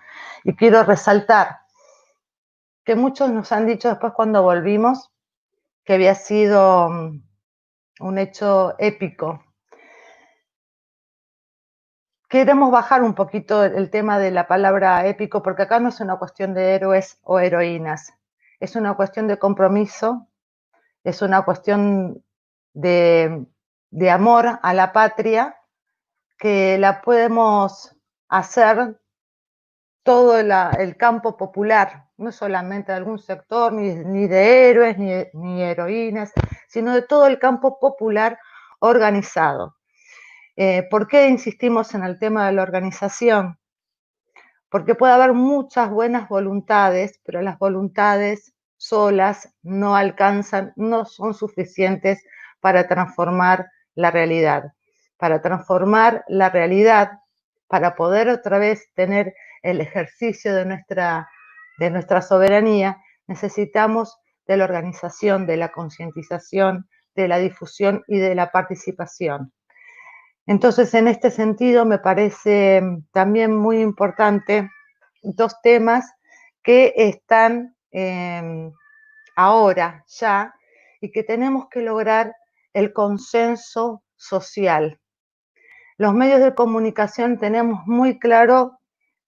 Y quiero resaltar que muchos nos han dicho después cuando volvimos que había sido un hecho épico, queremos bajar un poquito el tema de la palabra épico, porque acá no es una cuestión de héroes o heroínas, es una cuestión de compromiso, es una cuestión de amor a la patria, que la podemos hacer todo el campo popular, no solamente de algún sector, ni de héroes, ni heroínas, sino de todo el campo popular organizado. ¿Por qué insistimos en el tema de la organización? Porque puede haber muchas buenas voluntades, pero las voluntades solas no alcanzan, no son suficientes para transformar la realidad. Para transformar la realidad, para poder otra vez tener el ejercicio de nuestra soberanía, necesitamos de la organización, de la concientización, de la difusión y de la participación. Entonces, en este sentido, me parece también muy importante dos temas que están ahora ya y que tenemos que lograr el consenso social. Los medios de comunicación tenemos muy claro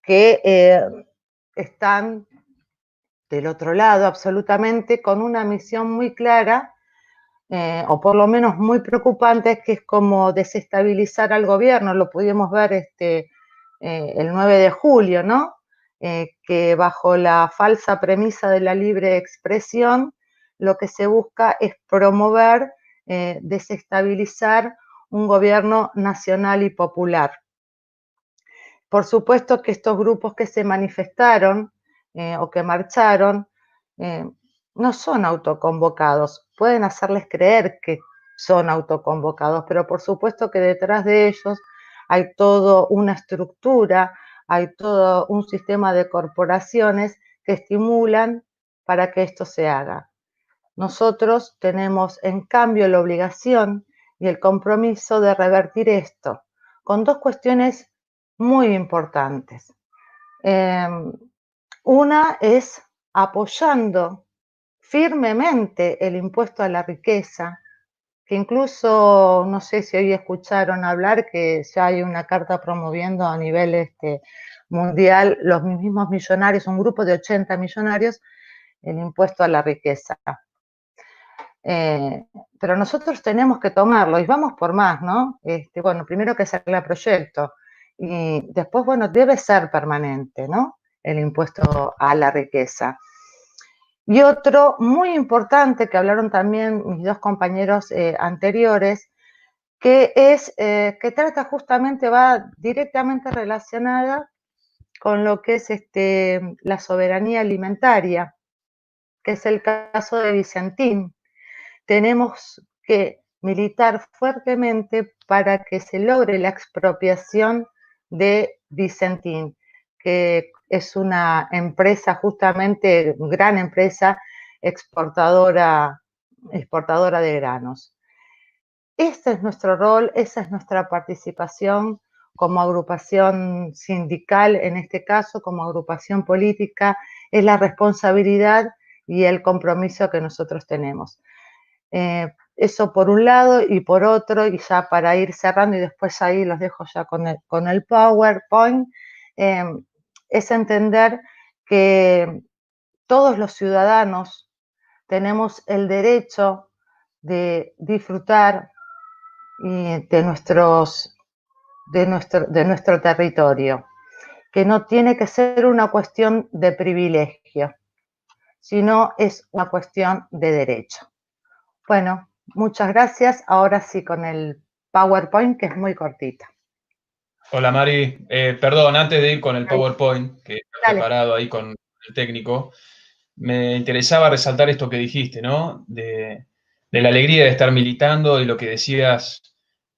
que están del otro lado absolutamente con una misión muy clara, o por lo menos muy preocupante, que es como desestabilizar al gobierno. Lo pudimos ver el 9 de julio, ¿no? Que bajo la falsa premisa de la libre expresión, lo que se busca es promover, desestabilizar un gobierno nacional y popular. Por supuesto que estos grupos que se manifestaron o que marcharon no son autoconvocados. Pueden hacerles creer que son autoconvocados, pero por supuesto que detrás de ellos hay toda una estructura, hay todo un sistema de corporaciones que estimulan para que esto se haga. Nosotros tenemos, en cambio, la obligación y el compromiso de revertir esto con dos cuestiones muy importantes. Una es apoyando firmemente el impuesto a la riqueza, que incluso, no sé si hoy escucharon hablar que ya hay una carta promoviendo a nivel mundial los mismos millonarios, un grupo de 80 millonarios, el impuesto a la riqueza. Pero nosotros tenemos que tomarlo y vamos por más, ¿no? Bueno, primero que se arregla proyecto y después, bueno, debe ser permanente, ¿no? El impuesto a la riqueza. Y otro muy importante que hablaron también mis dos compañeros anteriores, que es que trata justamente, va directamente relacionada con lo que es la soberanía alimentaria, que es el caso de Vicentín. Tenemos que militar fuertemente para que se logre la expropiación de Vicentín, que es una empresa, justamente gran empresa exportadora de granos. Este es nuestro rol, esa es nuestra participación como agrupación sindical, en este caso como agrupación política, es la responsabilidad y el compromiso que nosotros tenemos. Eso por un lado, y por otro, y ya para ir cerrando, y después ahí los dejo ya con el PowerPoint, es entender que todos los ciudadanos tenemos el derecho de disfrutar de nuestro territorio, que no tiene que ser una cuestión de privilegio, sino es una cuestión de derecho. Bueno, muchas gracias. Ahora sí con el PowerPoint, que es muy cortita. Hola Mari, perdón, antes de ir con el PowerPoint, que está preparado ahí con el técnico, me interesaba resaltar esto que dijiste, ¿no? De la alegría de estar militando y lo que decías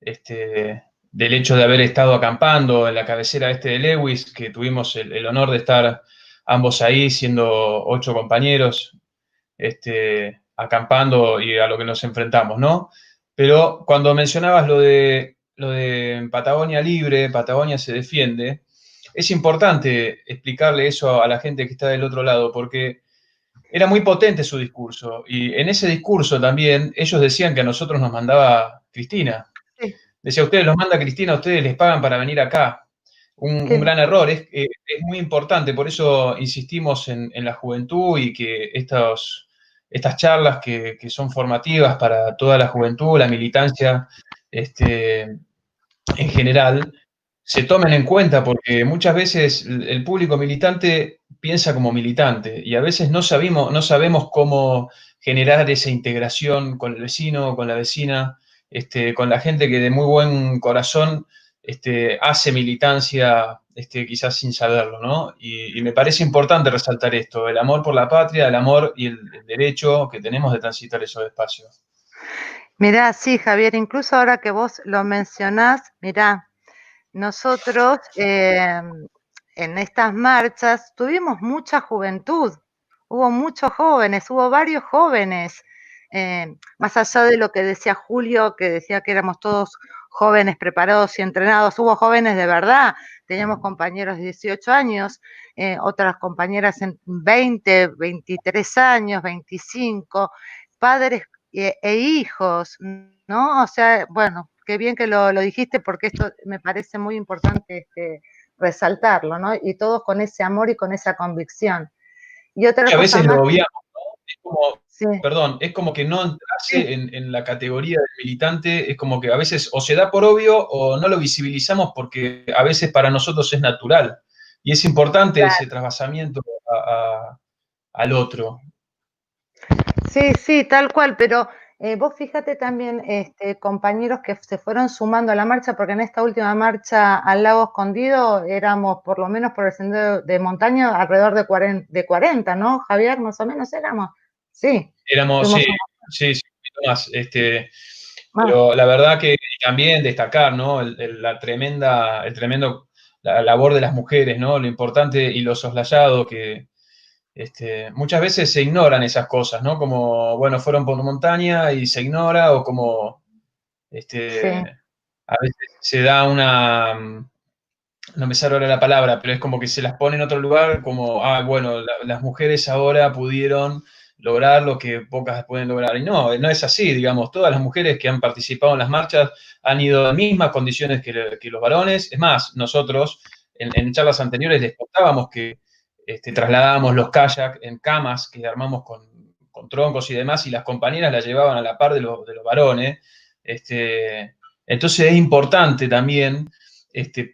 del hecho de haber estado acampando en la cabecera de Lewis, que tuvimos el honor de estar ambos ahí, siendo 8 compañeros, acampando y a lo que nos enfrentamos, ¿no? Pero cuando mencionabas lo de Patagonia libre, Patagonia se defiende, es importante explicarle eso a la gente que está del otro lado, porque era muy potente su discurso. Y en ese discurso también ellos decían que a nosotros nos mandaba Cristina. Sí. Decía, ustedes los manda Cristina, ustedes les pagan para venir acá. un gran error. Es muy importante, por eso insistimos en la juventud y que estas charlas que son formativas para toda la juventud, la militancia en general, se tomen en cuenta, porque muchas veces el público militante piensa como militante y a veces no sabemos cómo generar esa integración con el vecino, con la vecina, con la gente que de muy buen corazón hace militancia, quizás sin saberlo, ¿no? Y me parece importante resaltar esto, el amor por la patria, el amor y el derecho que tenemos de transitar esos espacios. Mirá, sí, Javier, incluso ahora que vos lo mencionás, mirá, nosotros en estas marchas tuvimos mucha juventud, hubo muchos jóvenes, hubo varios jóvenes, más allá de lo que decía Julio, que decía que éramos todos jóvenes preparados y entrenados, hubo jóvenes de verdad, teníamos compañeros de 18 años, otras compañeras en 20, 23 años, 25, padres e hijos, ¿no? O sea, bueno, qué bien que lo dijiste porque esto me parece muy importante resaltarlo, ¿no? Y todos con ese amor y con esa convicción. Y otra a cosa veces más. lo obviamos, ¿no? Es como, Sí. perdón, es como que no entrase Sí. en la categoría del militante, es como que a veces o se da por obvio o no lo visibilizamos porque a veces para nosotros es natural. Y es importante Claro. ese trasvasamiento al otro. Sí, sí, tal cual, pero vos fíjate también, compañeros que se fueron sumando a la marcha, porque en esta última marcha al Lago Escondido éramos, por lo menos por el sendero de montaña, alrededor de 40, ¿no, Javier? Más o menos éramos. Sí. Éramos, sí, un poquito más. Pero la verdad que también destacar, ¿no? La labor de las mujeres, ¿no? Lo importante y lo soslayado que muchas veces se ignoran esas cosas, ¿no? Como, bueno, fueron por montaña y se ignora, o como a veces se da no me sale ahora la palabra, pero es como que se las pone en otro lugar, como, bueno, las mujeres ahora pudieron lograr lo que pocas pueden lograr. Y no es así, digamos, todas las mujeres que han participado en las marchas han ido en las mismas condiciones que los varones. Es más, nosotros en charlas anteriores les contábamos que trasladábamos los kayaks en camas que armamos con troncos y demás, y las compañeras las llevaban a la par de los varones. Entonces es importante también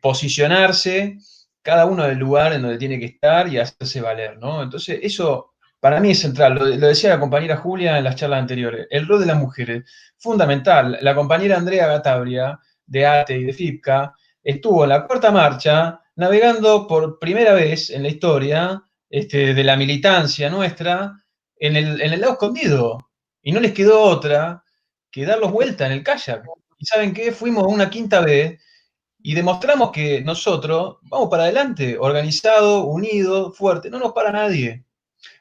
posicionarse cada uno del lugar en donde tiene que estar y hacerse valer, ¿no? Entonces eso para mí es central, lo decía la compañera Julia en las charlas anteriores, el rol de las mujeres, fundamental. La compañera Andrea Gatabria, de ATE y de FIPCA, estuvo en la cuarta marcha navegando por primera vez en la historia de la militancia nuestra en el Lago Escondido, y no les quedó otra que darlos vuelta en el kayak. ¿Y saben qué? Fuimos una quinta vez y demostramos que nosotros vamos para adelante, organizado, unido, fuerte, no nos para nadie.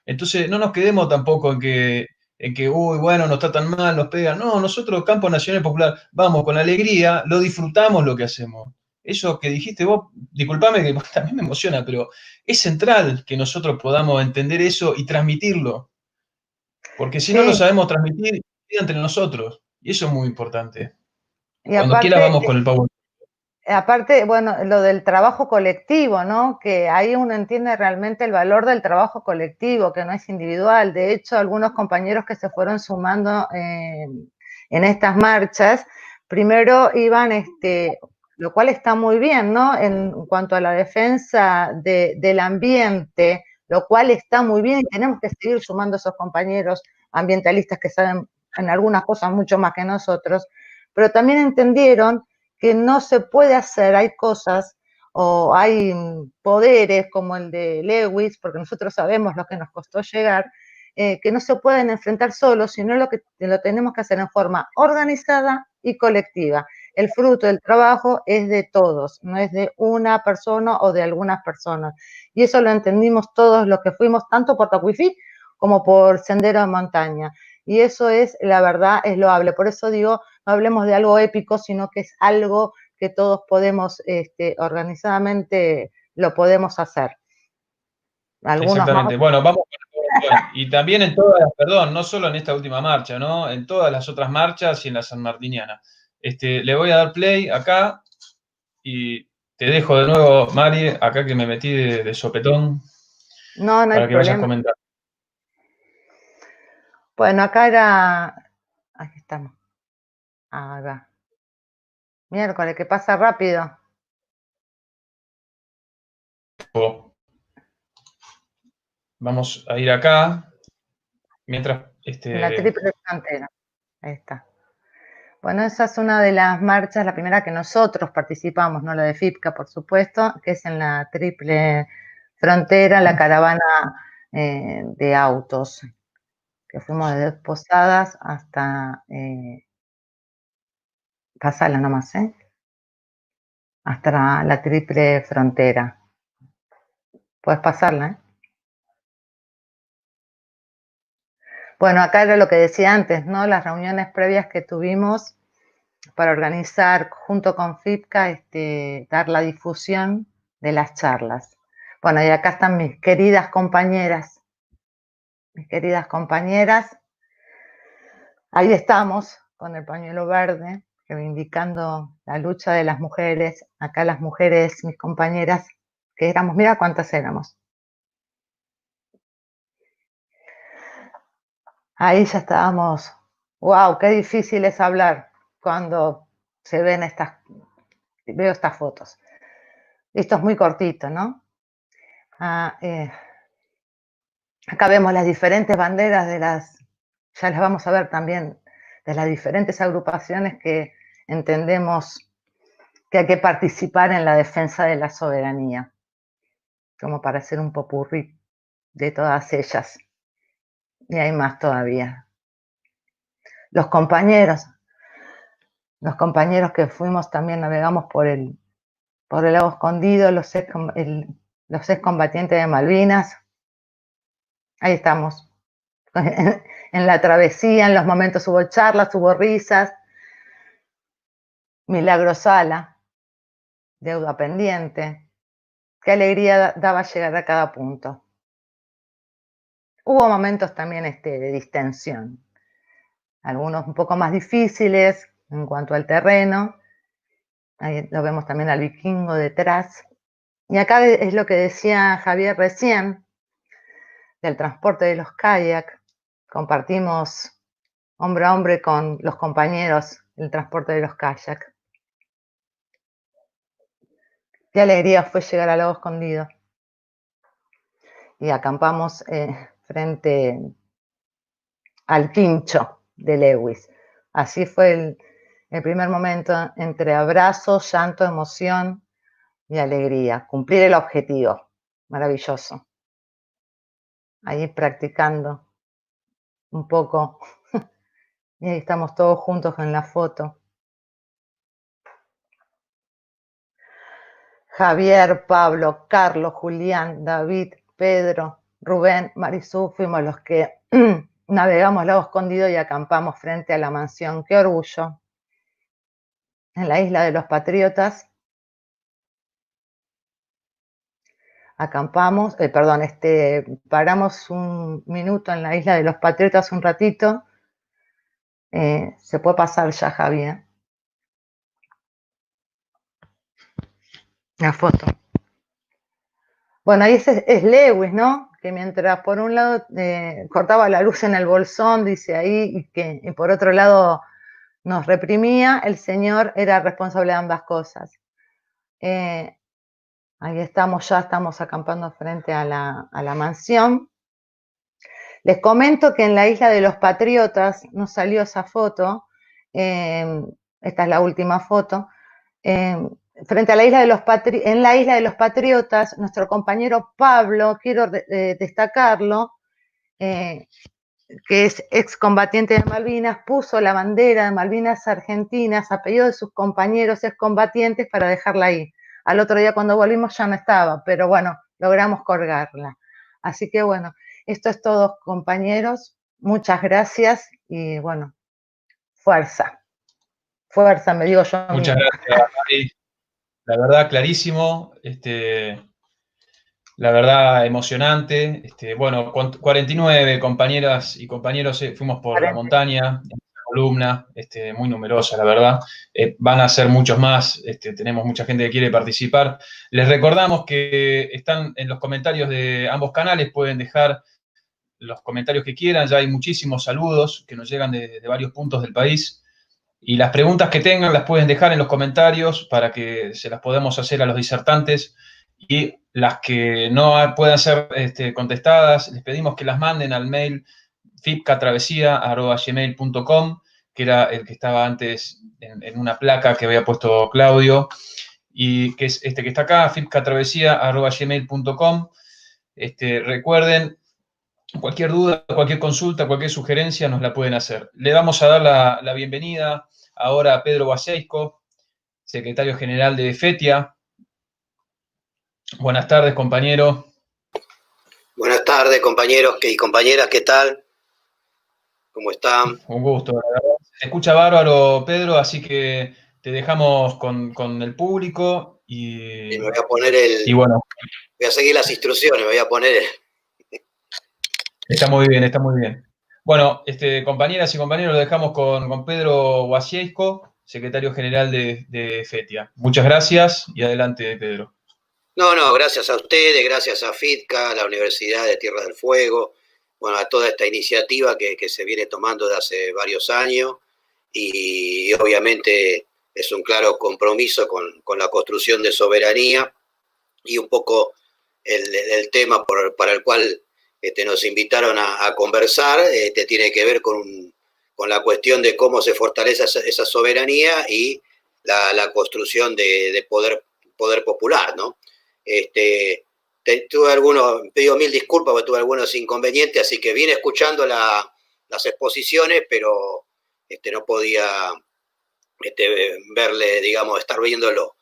Entonces no nos quedemos tampoco en que uy, bueno, nos tratan mal, nos pegan. No, nosotros, Campo Nacional Popular, vamos con alegría, lo disfrutamos lo que hacemos. Eso que dijiste vos, disculpame que también me emociona, pero es central que nosotros podamos entender eso y transmitirlo. Porque si no lo sabemos transmitir, queda entre nosotros. Y eso es muy importante. Y Cuando quieras vamos con el PowerPoint. Aparte, bueno, lo del trabajo colectivo, ¿no? Que ahí uno entiende realmente el valor del trabajo colectivo, que no es individual. De hecho, algunos compañeros que se fueron sumando en estas marchas, primero iban, lo cual está muy bien, ¿no? En cuanto a la defensa del ambiente, lo cual está muy bien y tenemos que seguir sumando a esos compañeros ambientalistas que saben en algunas cosas mucho más que nosotros, pero también entendieron que no se puede hacer, hay cosas o hay poderes como el de Lewis, porque nosotros sabemos lo que nos costó llegar, que no se pueden enfrentar solos, sino lo tenemos que hacer en forma organizada y colectiva. El fruto del trabajo es de todos, no es de una persona o de algunas personas. Y eso lo entendimos todos los que fuimos, tanto por Tacuifí como por Sendero de Montaña. Y eso es, la verdad, es loable. Por eso digo, no hablemos de algo épico, sino que es algo que todos podemos, organizadamente lo podemos hacer. Algunos exactamente. más. Bueno, vamos con el PowerPoint. Y también en todas, perdón, no solo en esta última marcha, ¿no? En todas las otras marchas y en la sanmartiniana. Le voy a dar play acá y te dejo de nuevo, Mari, acá que me metí de sopetón, No, no hay para que vayas problema. comentando. Bueno, acá era... Aquí estamos. Ahí va. Miércoles, que pasa rápido. Vamos a ir acá, mientras... En la triple frontera. Ahí está. Bueno, esa es una de las marchas, la primera que nosotros participamos, no la de FIPCA, por supuesto, que es en la triple frontera, la caravana de autos, que fuimos desde Posadas hasta... pasala nomás, hasta la triple frontera. Puedes pasarla, ¿eh? Bueno, acá era lo que decía antes, ¿no? Las reuniones previas que tuvimos para organizar junto con FIPCA, dar la difusión de las charlas. Bueno, y acá están mis queridas compañeras. Ahí estamos con el pañuelo verde, reivindicando la lucha de las mujeres. Acá las mujeres, mis compañeras, que éramos, mira cuántas éramos. Ahí ya estábamos. ¡Wow! Qué difícil es hablar cuando se ven veo estas fotos. Esto es muy cortito, ¿no? Acá vemos las diferentes banderas ya las vamos a ver también, de las diferentes agrupaciones que entendemos que hay que participar en la defensa de la soberanía, como para hacer un popurrí de todas ellas. Y hay más todavía. Los compañeros que fuimos también navegamos por el lago Escondido, los excombatientes de Malvinas. Ahí estamos. En la travesía, en los momentos hubo charlas, hubo risas. Milagro Sala, deuda pendiente. Qué alegría daba llegar a cada punto. Hubo momentos también de distensión. Algunos un poco más difíciles en cuanto al terreno. Ahí lo vemos también al vikingo detrás. Y acá es lo que decía Javier recién, del transporte de los kayak. Compartimos hombre a hombre con los compañeros el transporte de los kayak. Qué alegría fue llegar al lago Escondido. Y acampamos frente al quincho de Lewis. Así fue el primer momento, entre abrazos, llanto, emoción y alegría. Cumplir el objetivo. Maravilloso. Ahí practicando un poco. Y ahí estamos todos juntos en la foto. Javier, Pablo, Carlos, Julián, David, Pedro, Rubén, Marisú, fuimos los que navegamos Lago Escondido y acampamos frente a la mansión. ¡Qué orgullo! En la isla de los Patriotas. Acampamos, paramos un minuto en la isla de los Patriotas un ratito. Se puede pasar ya, Javier. La foto. Bueno, ahí es Lewis, ¿no? Que mientras por un lado cortaba la luz en el bolsón, dice ahí, y por otro lado nos reprimía, el Señor era responsable de ambas cosas. Ahí estamos acampando frente a la mansión. Les comento que en la isla de los Patriotas nos salió esa foto, esta es la última foto, frente a la isla en la isla de los Patriotas, nuestro compañero Pablo, quiero destacarlo, que es excombatiente de Malvinas, puso la bandera de Malvinas Argentinas, apellido de sus compañeros excombatientes, para dejarla ahí. Al otro día cuando volvimos ya no estaba, pero bueno, logramos colgarla. Así que bueno, esto es todo, compañeros. Muchas gracias y bueno, fuerza, me digo yo. Muchas gracias, Mari. La verdad, clarísimo. La verdad, emocionante. Bueno, 49 compañeras y compañeros fuimos por la montaña, columna, muy numerosa, la verdad. Van a ser muchos más, tenemos mucha gente que quiere participar. Les recordamos que están en los comentarios de ambos canales, pueden dejar los comentarios que quieran, ya hay muchísimos saludos que nos llegan de varios puntos del país. Y las preguntas que tengan las pueden dejar en los comentarios para que se las podamos hacer a los disertantes. Y las que no puedan ser contestadas, les pedimos que las manden al mail fipcatravesía@gmail.com, que era el que estaba antes en una placa que había puesto Claudio, y que es este que está acá, fipcatravesía@gmail.com. Recuerden, cualquier duda, cualquier consulta, cualquier sugerencia nos la pueden hacer. Le vamos a dar la bienvenida ahora a Pedro Baseisco, secretario general de FETIA. Buenas tardes, compañero. Buenas tardes, compañeros y compañeras, ¿qué tal? ¿Cómo están? Un gusto, la verdad. Se escucha bárbaro, Pedro, así que te dejamos con el público Y me voy a poner y bueno. Voy a seguir las instrucciones, me voy a poner. Está muy bien, está muy bien. Bueno, compañeras y compañeros, lo dejamos con Pedro Baseisco, secretario general de FETIA. Muchas gracias y adelante, Pedro. No, gracias a ustedes, gracias a FITCA, a la Universidad de Tierra del Fuego, bueno, a toda esta iniciativa que se viene tomando de hace varios años y obviamente es un claro compromiso con la construcción de soberanía y un poco el tema para el cual nos invitaron a conversar tiene que ver con la cuestión de cómo se fortalece esa soberanía y la construcción de poder popular, ¿no? Pido mil disculpas porque tuve algunos inconvenientes, así que vine escuchando las exposiciones, pero no podía verle, digamos, estar viéndolo.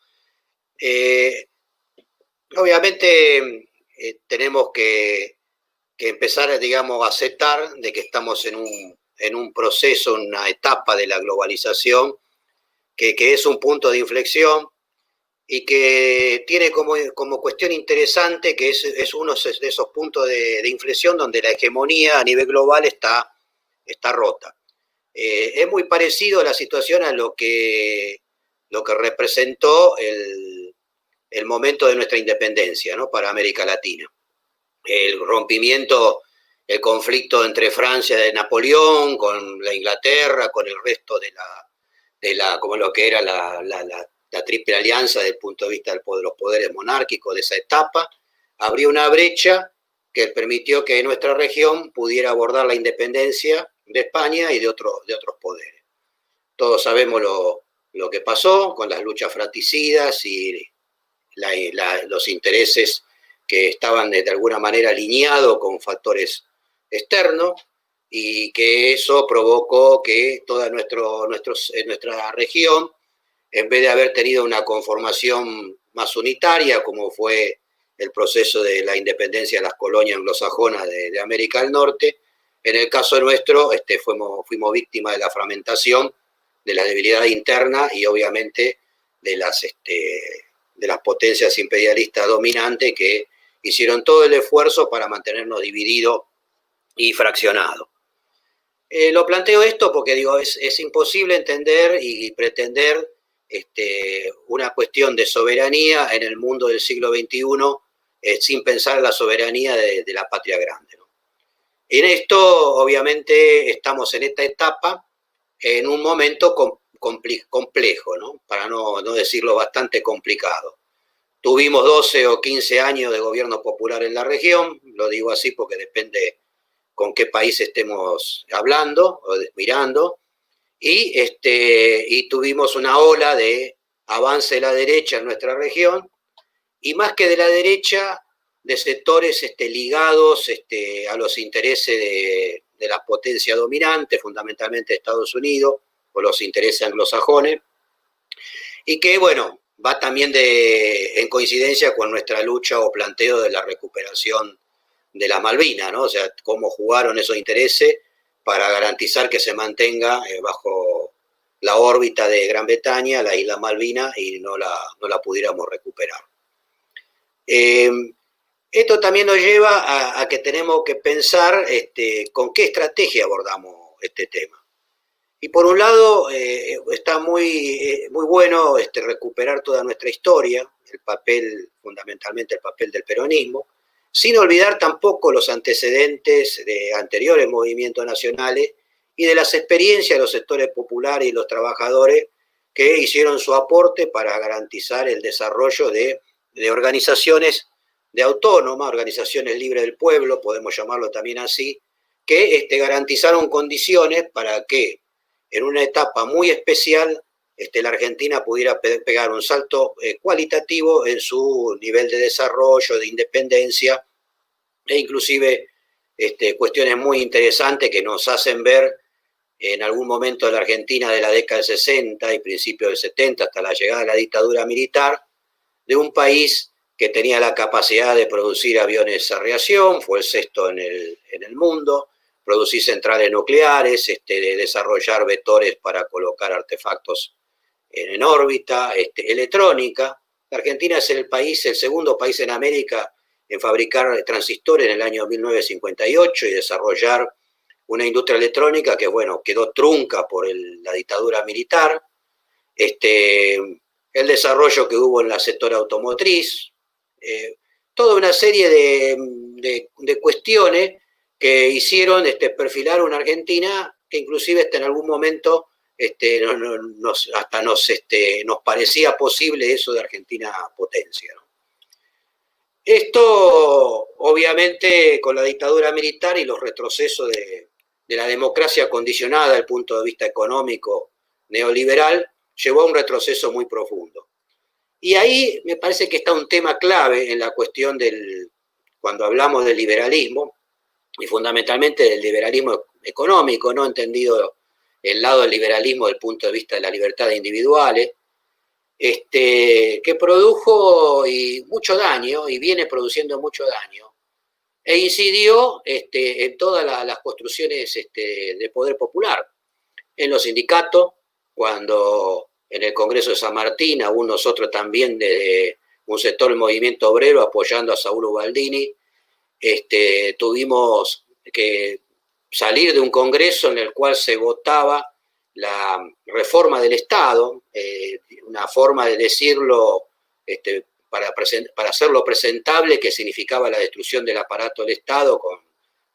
Obviamente tenemos que empezar, digamos, a aceptar de que estamos en un proceso, una etapa de la globalización que es un punto de inflexión y que tiene como cuestión interesante que es uno de esos puntos de inflexión donde la hegemonía a nivel global está rota. Es muy parecido a la situación a lo que representó el momento de nuestra independencia, ¿no? Para América Latina. El rompimiento, el conflicto entre Francia de Napoleón, con la Inglaterra, con el resto como lo que era la triple alianza desde el punto de vista de los poderes monárquicos de esa etapa, abrió una brecha que permitió que nuestra región pudiera abordar la independencia de España y de otros poderes. Todos sabemos lo que pasó con las luchas fratricidas y los intereses que estaban de alguna manera alineados con factores externos y que eso provocó que toda nuestra región, en vez de haber tenido una conformación más unitaria, como fue el proceso de la independencia de las colonias anglosajonas de América del Norte, en el caso nuestro fuimos víctimas de la fragmentación, de la debilidad interna y obviamente de las potencias imperialistas dominantes que hicieron todo el esfuerzo para mantenernos divididos y fraccionados. Lo planteo esto porque digo, es imposible entender y pretender una cuestión de soberanía en el mundo del siglo XXI sin pensar en la soberanía de la patria grande, ¿no? En esto, obviamente, estamos en esta etapa en un momento complejo, ¿no? Para no decirlo bastante complicado. Tuvimos 12 o 15 años de gobierno popular en la región, lo digo así porque depende con qué país estemos hablando o mirando, y tuvimos una ola de avance de la derecha en nuestra región, y más que de la derecha, de sectores ligados a los intereses de las potencias dominantes, fundamentalmente Estados Unidos, o los intereses anglosajones, y que, bueno, va también en coincidencia con nuestra lucha o planteo de la recuperación de la Malvinas, ¿no? O sea, cómo jugaron esos intereses para garantizar que se mantenga bajo la órbita de Gran Bretaña, la isla Malvinas, y no la pudiéramos recuperar. Esto también nos lleva a que tenemos que pensar con qué estrategia abordamos este tema. Y por un lado, está muy bueno recuperar toda nuestra historia, el papel, fundamentalmente el papel del peronismo, sin olvidar tampoco los antecedentes de anteriores movimientos nacionales y de las experiencias de los sectores populares y los trabajadores que hicieron su aporte para garantizar el desarrollo de organizaciones de autónomas, organizaciones libres del pueblo, podemos llamarlo también así, que garantizaron condiciones para que en una etapa muy especial la Argentina pudiera pegar un salto cualitativo en su nivel de desarrollo, de independencia, e inclusive cuestiones muy interesantes que nos hacen ver en algún momento de la Argentina de la década del 60 y principios del 70, hasta la llegada de la dictadura militar, de un país que tenía la capacidad de producir aviones a reacción, fue el sexto en el mundo, producir centrales nucleares, de desarrollar vectores para colocar artefactos en órbita, electrónica. La Argentina es el segundo país en América en fabricar transistores en el año 1958 y desarrollar una industria electrónica que, bueno, quedó trunca por la dictadura militar. El desarrollo que hubo en el sector automotriz, toda una serie de cuestiones que hicieron perfilar una Argentina que inclusive en algún momento nos parecía posible eso de Argentina potencia, ¿no? Esto, obviamente, con la dictadura militar y los retrocesos de la democracia condicionada desde el punto de vista económico neoliberal, llevó a un retroceso muy profundo. Y ahí me parece que está un tema clave en la cuestión cuando hablamos del liberalismo, y fundamentalmente del liberalismo económico, no entendido el lado del liberalismo desde el punto de vista de las libertades individuales, que produjo mucho daño y viene produciendo mucho daño, e incidió en todas las construcciones de poder popular, en los sindicatos, cuando en el Congreso de San Martín, aún nosotros también desde un sector del movimiento obrero apoyando a Saúl Ubaldini, tuvimos que salir de un congreso en el cual se votaba la reforma del Estado, una forma de decirlo para hacerlo presentable, que significaba la destrucción del aparato del Estado con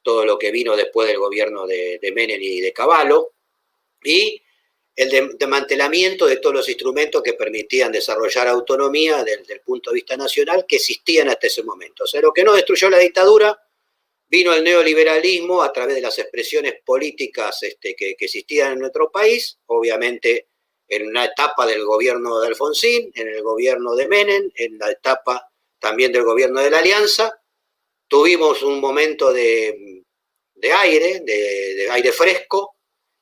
todo lo que vino después del gobierno de Menem y de Cavallo, y el desmantelamiento de todos los instrumentos que permitían desarrollar autonomía desde el punto de vista nacional que existían hasta ese momento. O sea, lo que no destruyó la dictadura vino el neoliberalismo a través de las expresiones políticas que existían en nuestro país, obviamente en una etapa del gobierno de Alfonsín, en el gobierno de Menem, en la etapa también del gobierno de la Alianza. Tuvimos un momento de aire fresco,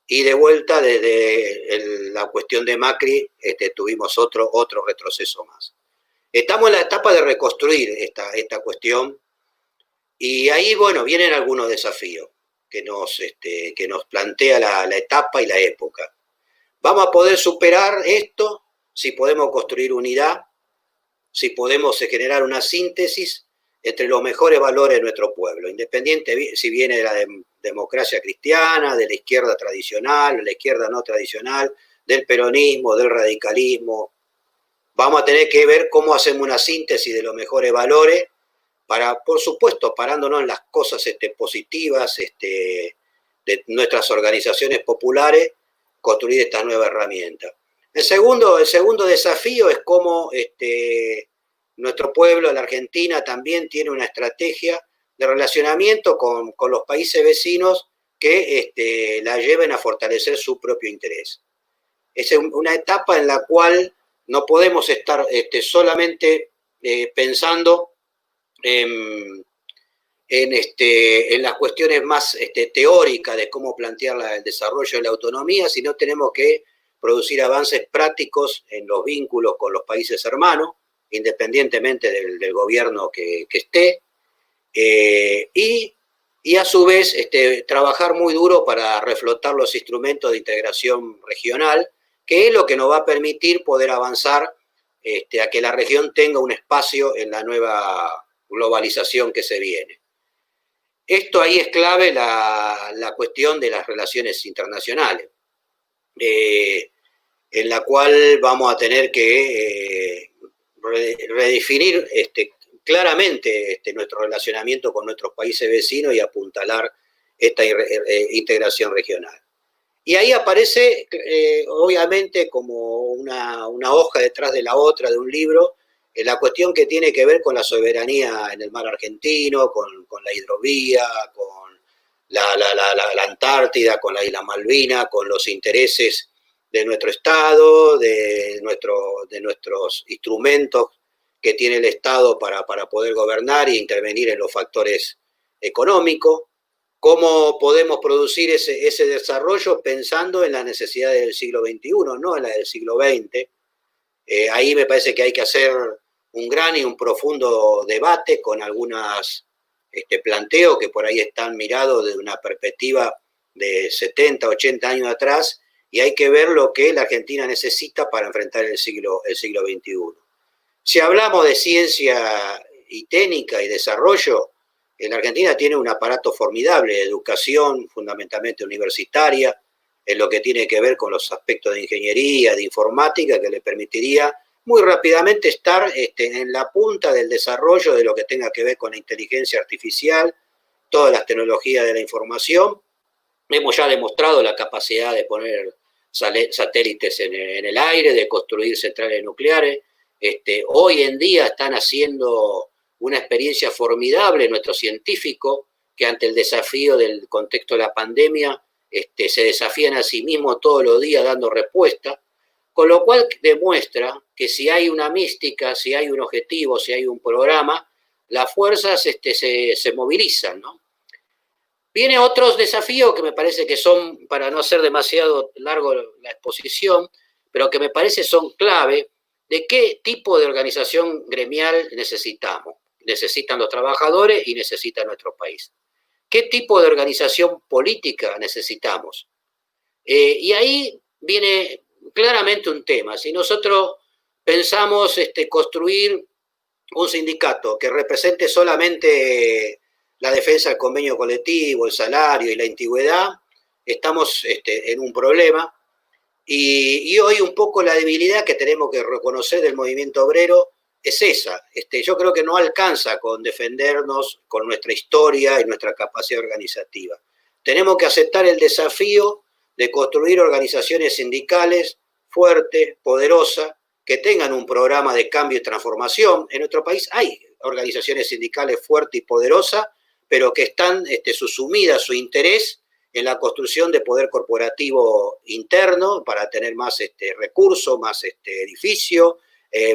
y de vuelta desde la cuestión de Macri tuvimos otro retroceso más. Estamos en la etapa de reconstruir esta cuestión, y ahí, bueno, vienen algunos desafíos que nos plantea la etapa y la época. Vamos a poder superar esto si podemos construir unidad, si podemos generar una síntesis entre los mejores valores de nuestro pueblo, independiente si viene de la democracia cristiana, de la izquierda tradicional, de la izquierda no tradicional, del peronismo, del radicalismo. Vamos a tener que ver cómo hacemos una síntesis de los mejores valores para, por supuesto, parándonos en las cosas positivas de nuestras organizaciones populares, construir esta nueva herramienta. El segundo desafío es cómo nuestro pueblo, la Argentina, también tiene una estrategia de relacionamiento con los países vecinos que la lleven a fortalecer su propio interés. Es una etapa en la cual no podemos estar solamente pensando en las cuestiones más teóricas de cómo plantear el desarrollo de la autonomía, sino tenemos que producir avances prácticos en los vínculos con los países hermanos, independientemente del gobierno que esté, y a su vez trabajar muy duro para reflotar los instrumentos de integración regional, que es lo que nos va a permitir poder avanzar a que la región tenga un espacio en la nueva globalización que se viene. Esto ahí es clave la cuestión de las relaciones internacionales. en la cual vamos a tener que redefinir claramente nuestro relacionamiento con nuestros países vecinos y apuntalar esta integración regional. Y ahí aparece, obviamente, como una hoja detrás de la otra de un libro, la cuestión que tiene que ver con la soberanía en el mar argentino, con la hidrovía, con la Antártida, con la isla Malvina, con los intereses de nuestro Estado, de nuestros instrumentos que tiene el Estado para poder gobernar e intervenir en los factores económicos. ¿Cómo podemos producir ese desarrollo pensando en las necesidades del siglo XXI, no en las del siglo XX? Ahí me parece que hay que hacer un gran y un profundo debate con algunos planteos que por ahí están mirados desde una perspectiva de 70, 80 años atrás, y hay que ver lo que la Argentina necesita para enfrentar el siglo XXI. Si hablamos de ciencia y técnica y desarrollo, la Argentina tiene un aparato formidable de educación, fundamentalmente universitaria, en lo que tiene que ver con los aspectos de ingeniería, de informática, que le permitiría muy rápidamente estar en la punta del desarrollo de lo que tenga que ver con la inteligencia artificial, todas las tecnologías de la información. Hemos ya demostrado la capacidad de poner satélites en el aire, de construir centrales nucleares. Hoy en día están haciendo una experiencia formidable nuestros científicos, que ante el desafío del contexto de la pandemia se desafían a sí mismos todos los días dando respuesta, con lo cual demuestra que si hay una mística, si hay un objetivo, si hay un programa, las fuerzas se movilizan, ¿no? Vienen otros desafíos que me parece que son, para no hacer demasiado largo la exposición, pero que me parece son clave de qué tipo de organización gremial necesitamos. Necesitan los trabajadores y necesita nuestro país. ¿Qué tipo de organización política necesitamos? Y ahí viene claramente un tema. Si nosotros pensamos construir un sindicato que represente solamente la defensa del convenio colectivo, el salario y la antigüedad, estamos en un problema. Y hoy un poco la debilidad que tenemos que reconocer del movimiento obrero es esa. Yo creo que no alcanza con defendernos con nuestra historia y nuestra capacidad organizativa. Tenemos que aceptar el desafío de construir organizaciones sindicales fuertes, poderosas, que tengan un programa de cambio y transformación. En nuestro país hay organizaciones sindicales fuertes y poderosas, pero que están susumidas su interés en la construcción de poder corporativo interno para tener más recursos, más edificios,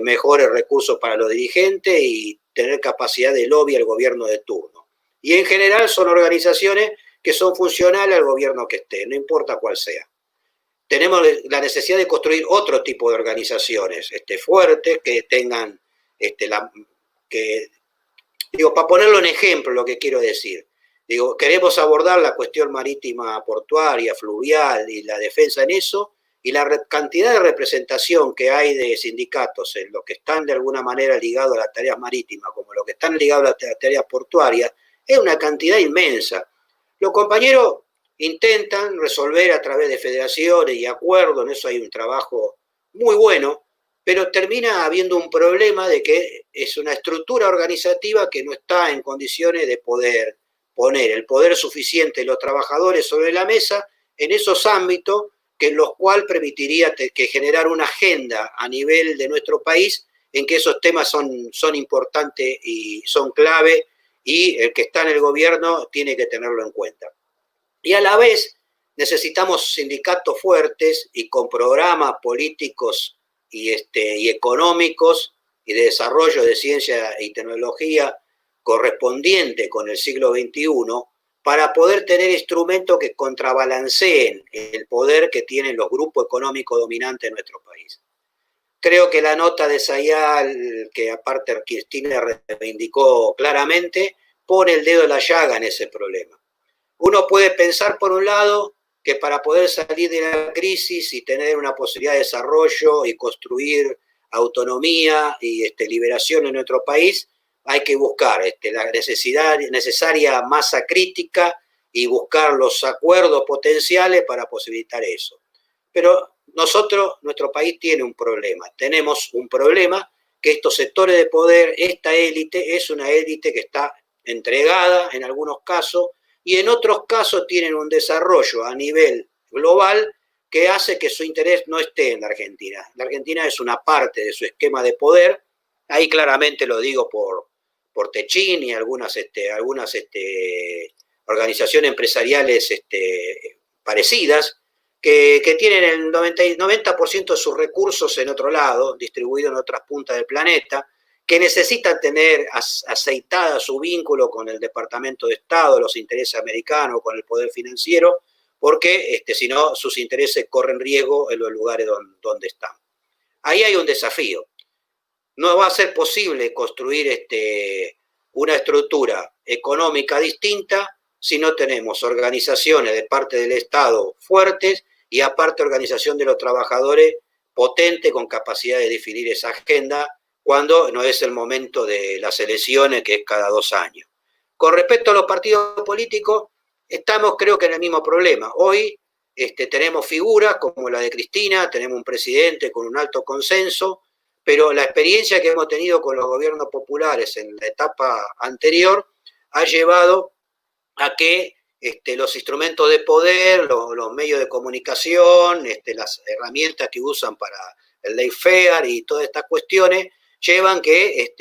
mejores recursos para los dirigentes y tener capacidad de lobby al gobierno de turno. Y en general son organizaciones que son funcionales al gobierno que esté, no importa cuál sea. Tenemos la necesidad de construir otro tipo de organizaciones fuertes, que tengan, para ponerlo en ejemplo lo que quiero decir, queremos abordar la cuestión marítima portuaria, fluvial y la defensa en eso, y la cantidad de representación que hay de sindicatos en los que están de alguna manera ligados a las tareas marítimas, como los que están ligados a las tareas portuarias, es una cantidad inmensa. Los compañeros intentan resolver a través de federaciones y acuerdos, en eso hay un trabajo muy bueno, pero termina habiendo un problema de que es una estructura organizativa que no está en condiciones de poder poner el poder suficiente de los trabajadores sobre la mesa en esos ámbitos que en los cuales permitiría que generar una agenda a nivel de nuestro país en que esos temas son importantes y son clave, y el que está en el gobierno tiene que tenerlo en cuenta. Y a la vez necesitamos sindicatos fuertes y con programas políticos y económicos y de desarrollo de ciencia y tecnología correspondiente con el siglo XXI, para poder tener instrumentos que contrabalanceen el poder que tienen los grupos económicos dominantes de nuestro país. Creo que la nota de Sayal, que aparte Cristina reivindicó claramente, pone el dedo en la llaga en ese problema. Uno puede pensar, por un lado, que para poder salir de la crisis y tener una posibilidad de desarrollo y construir autonomía y liberación en nuestro país, hay que buscar la necesaria masa crítica y buscar los acuerdos potenciales para posibilitar eso. pero nuestro país tiene un problema. Tenemos un problema que estos sectores de poder, esta élite, es una élite que está entregada en algunos casos y en otros casos tienen un desarrollo a nivel global que hace que su interés no esté en la Argentina. La Argentina es una parte de su esquema de poder, ahí claramente lo digo por Techin y algunas organizaciones empresariales parecidas, que tienen el 90% de sus recursos en otro lado, distribuidos en otras puntas del planeta, que necesitan tener aceitada su vínculo con el Departamento de Estado, los intereses americanos, con el poder financiero, porque si no, sus intereses corren riesgo en los lugares donde están. Ahí hay un desafío. No va a ser posible construir una estructura económica distinta si no tenemos organizaciones de parte del Estado fuertes y aparte organización de los trabajadores potente con capacidad de definir esa agenda cuando no es el momento de las elecciones, que es cada 2 años. Con respecto a los partidos políticos, estamos creo que en el mismo problema. Hoy tenemos figuras como la de Cristina, tenemos un presidente con un alto consenso, pero la experiencia que hemos tenido con los gobiernos populares en la etapa anterior ha llevado a que los instrumentos de poder, los medios de comunicación, las herramientas que usan para el lawfare y todas estas cuestiones, llevan que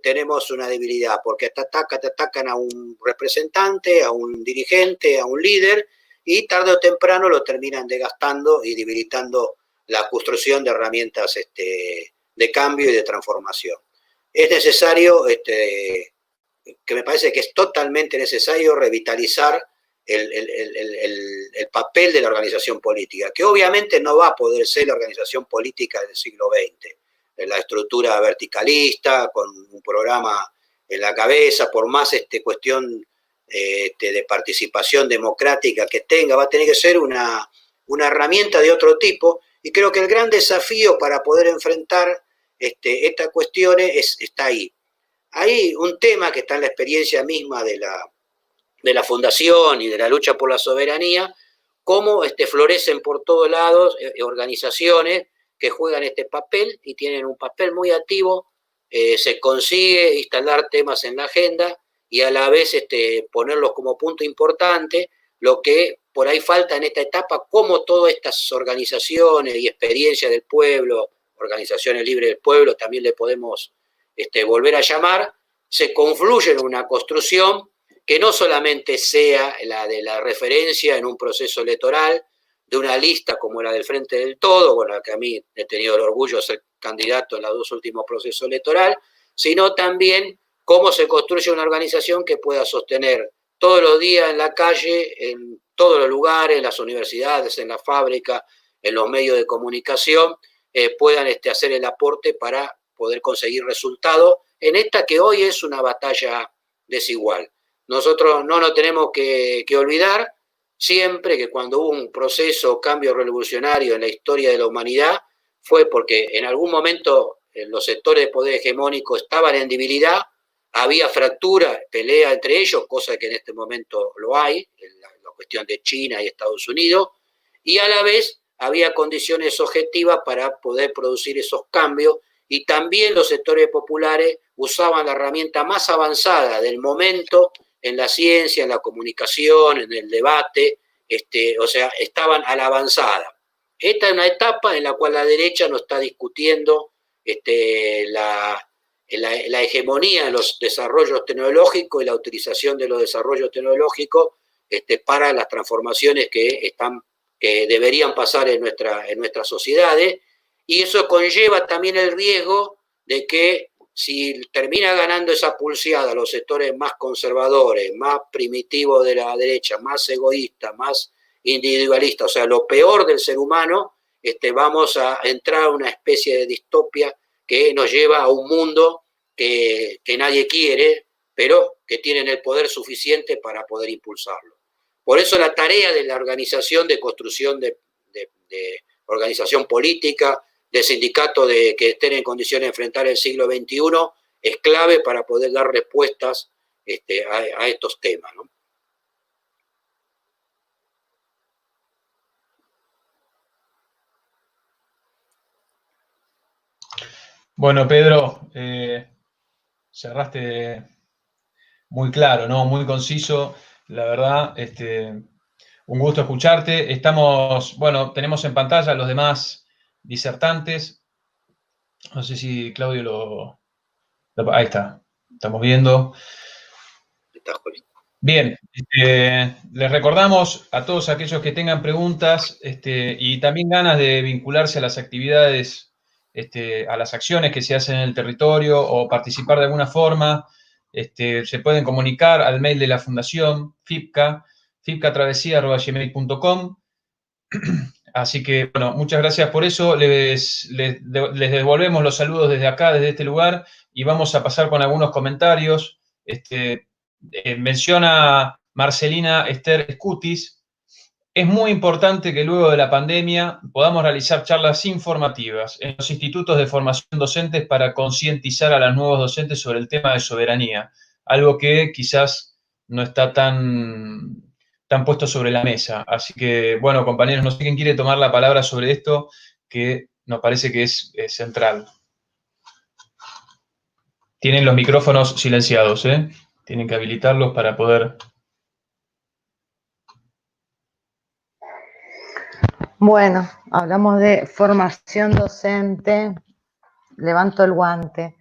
tenemos una debilidad, porque te atacan a un representante, a un dirigente, a un líder, y tarde o temprano lo terminan desgastando y debilitando la construcción de herramientas de cambio y de transformación. Es necesario, que me parece que es totalmente necesario revitalizar el papel de la organización política, que obviamente no va a poder ser la organización política del siglo XX, la estructura verticalista, con un programa en la cabeza, por más cuestión de participación democrática que tenga, va a tener que ser una herramienta de otro tipo, y creo que el gran desafío para poder enfrentar estas cuestiones está ahí. Hay un tema que está en la experiencia misma de la fundación y de la lucha por la soberanía, cómo florecen por todos lados organizaciones que juegan este papel y tienen un papel muy activo, se consigue instalar temas en la agenda y a la vez ponerlos como punto importante, lo que por ahí falta en esta etapa, cómo todas estas organizaciones y experiencias del pueblo, organizaciones libres del pueblo, también le podemos volver a llamar, se confluyen en una construcción que no solamente sea la de la referencia en un proceso electoral, de una lista como la del Frente del Todo, bueno, que a mí he tenido el orgullo de ser candidato en los 2 últimos procesos electorales, sino también cómo se construye una organización que pueda sostener todos los días en la calle, en todos los lugares, en las universidades, en la fábrica, en los medios de comunicación, puedan hacer el aporte para poder conseguir resultados en esta que hoy es una batalla desigual. Nosotros no nos tenemos que olvidar siempre que cuando hubo un proceso, cambio revolucionario en la historia de la humanidad, fue porque en algún momento los sectores de poder hegemónico estaban en debilidad, había fractura, pelea entre ellos, cosa que en este momento lo hay, en la cuestión de China y Estados Unidos, y a la vez había condiciones objetivas para poder producir esos cambios, y también los sectores populares usaban la herramienta más avanzada del momento en la ciencia, en la comunicación, en el debate, o sea, estaban a la avanzada. Esta es una etapa en la cual la derecha no está discutiendo la hegemonía en los desarrollos tecnológicos y la utilización de los desarrollos tecnológicos para las transformaciones que deberían pasar en nuestras sociedades, y eso conlleva también el riesgo de que si termina ganando esa pulseada los sectores más conservadores, más primitivos de la derecha, más egoístas, más individualistas, o sea, lo peor del ser humano, vamos a entrar a una especie de distopia que nos lleva a un mundo que nadie quiere, pero que tienen el poder suficiente para poder impulsarlo. Por eso la tarea de la organización, de construcción de organización política, de sindicatos que estén en condiciones de enfrentar el siglo XXI, es clave para poder dar respuestas a estos temas, ¿no? Bueno, Pedro, cerraste muy claro, ¿no? Muy conciso. La verdad, un gusto escucharte. Bueno, tenemos en pantalla a los demás disertantes. No sé si Claudio ahí está. Estamos viendo. Bien, les recordamos a todos aquellos que tengan preguntas y también ganas de vincularse a las actividades, a las acciones que se hacen en el territorio o participar de alguna forma, se pueden comunicar al mail de la Fundación FIPCA, fipcatravesía@gmail.com. Así que, bueno, muchas gracias por eso. Les devolvemos los saludos desde acá, desde este lugar, y vamos a pasar con algunos comentarios. Menciona Marcelina Esther Scutis, es muy importante que luego de la pandemia podamos realizar charlas informativas en los institutos de formación docentes para concientizar a los nuevos docentes sobre el tema de soberanía, algo que quizás no está tan puesto sobre la mesa. Así que, bueno, compañeros, no sé quién quiere tomar la palabra sobre esto, que nos parece que es central. Tienen los micrófonos silenciados, ¿eh? Tienen que habilitarlos para poder... Bueno, hablamos de formación docente, levanto el guante.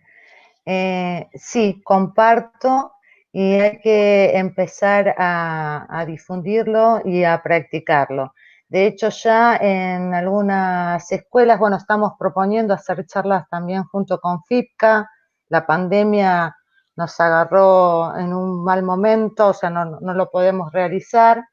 Sí, comparto y hay que empezar a difundirlo y a practicarlo. De hecho, ya en algunas escuelas, bueno, estamos proponiendo hacer charlas también junto con FIPCA. La pandemia nos agarró en un mal momento, o sea, no lo podemos realizar,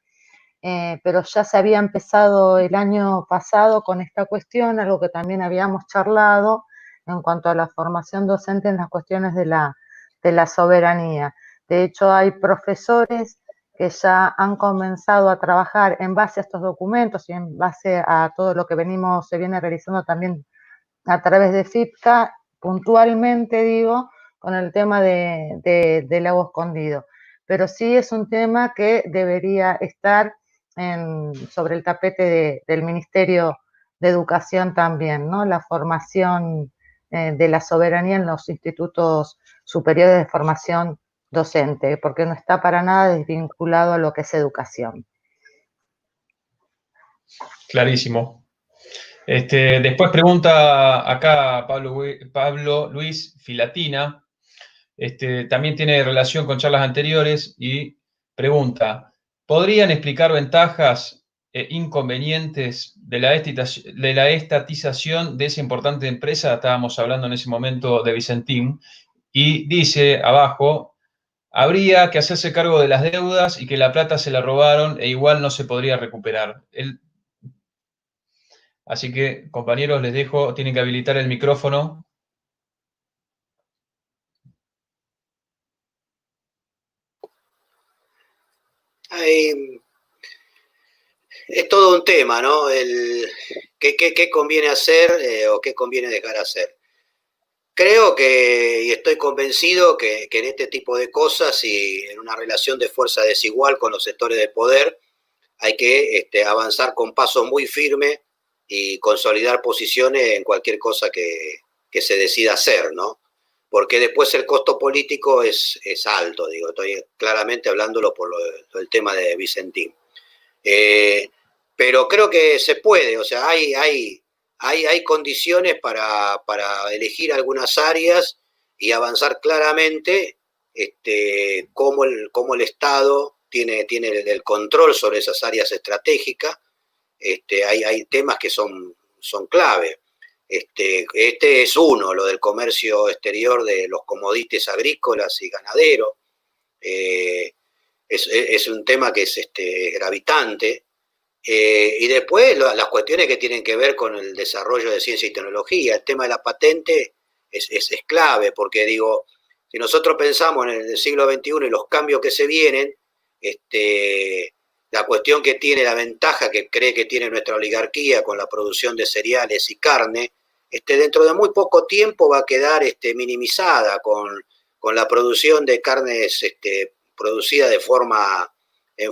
pero ya se había empezado el año pasado con esta cuestión, algo que también habíamos charlado en cuanto a la formación docente en las cuestiones de la soberanía. De hecho, hay profesores que ya han comenzado a trabajar en base a estos documentos y en base a todo lo que se viene realizando también a través de FIPCA, puntualmente digo, con el tema del lago escondido. Pero sí es un tema que debería estar sobre el tapete del Ministerio de Educación también, ¿no? La formación de la soberanía en los institutos superiores de formación docente, porque no está para nada desvinculado a lo que es educación. Clarísimo. Después pregunta acá Pablo Luis Filatina, también tiene relación con charlas anteriores y pregunta, ¿podrían explicar ventajas e inconvenientes de la estatización de esa importante empresa? Estábamos hablando en ese momento de Vicentín, y dice abajo, habría que hacerse cargo de las deudas y que la plata se la robaron e igual no se podría recuperar. Así que, compañeros, les dejo, tienen que habilitar el micrófono. Es todo un tema, ¿no? ¿Qué conviene hacer o qué conviene dejar hacer? Creo que, y estoy convencido que en este tipo de cosas y en una relación de fuerza desigual con los sectores de poder, hay que avanzar con pasos muy firmes y consolidar posiciones en cualquier cosa que se decida hacer, ¿no? Porque después el costo político es alto, digo, estoy claramente hablándolo por el tema de Vicentín. Pero creo que se puede, o sea, hay condiciones para elegir algunas áreas y avanzar claramente cómo el Estado tiene el control sobre esas áreas estratégicas. Hay temas que son clave. Este es uno, lo del comercio exterior de los commodities agrícolas y ganaderos. Es un tema que es gravitante. Y después las cuestiones que tienen que ver con el desarrollo de ciencia y tecnología. El tema de la patente es clave, porque digo, si nosotros pensamos en el siglo XXI y los cambios que se vienen, la cuestión que tiene, la ventaja que cree que tiene nuestra oligarquía con la producción de cereales y carne, dentro de muy poco tiempo va a quedar minimizada con la producción de carnes producida en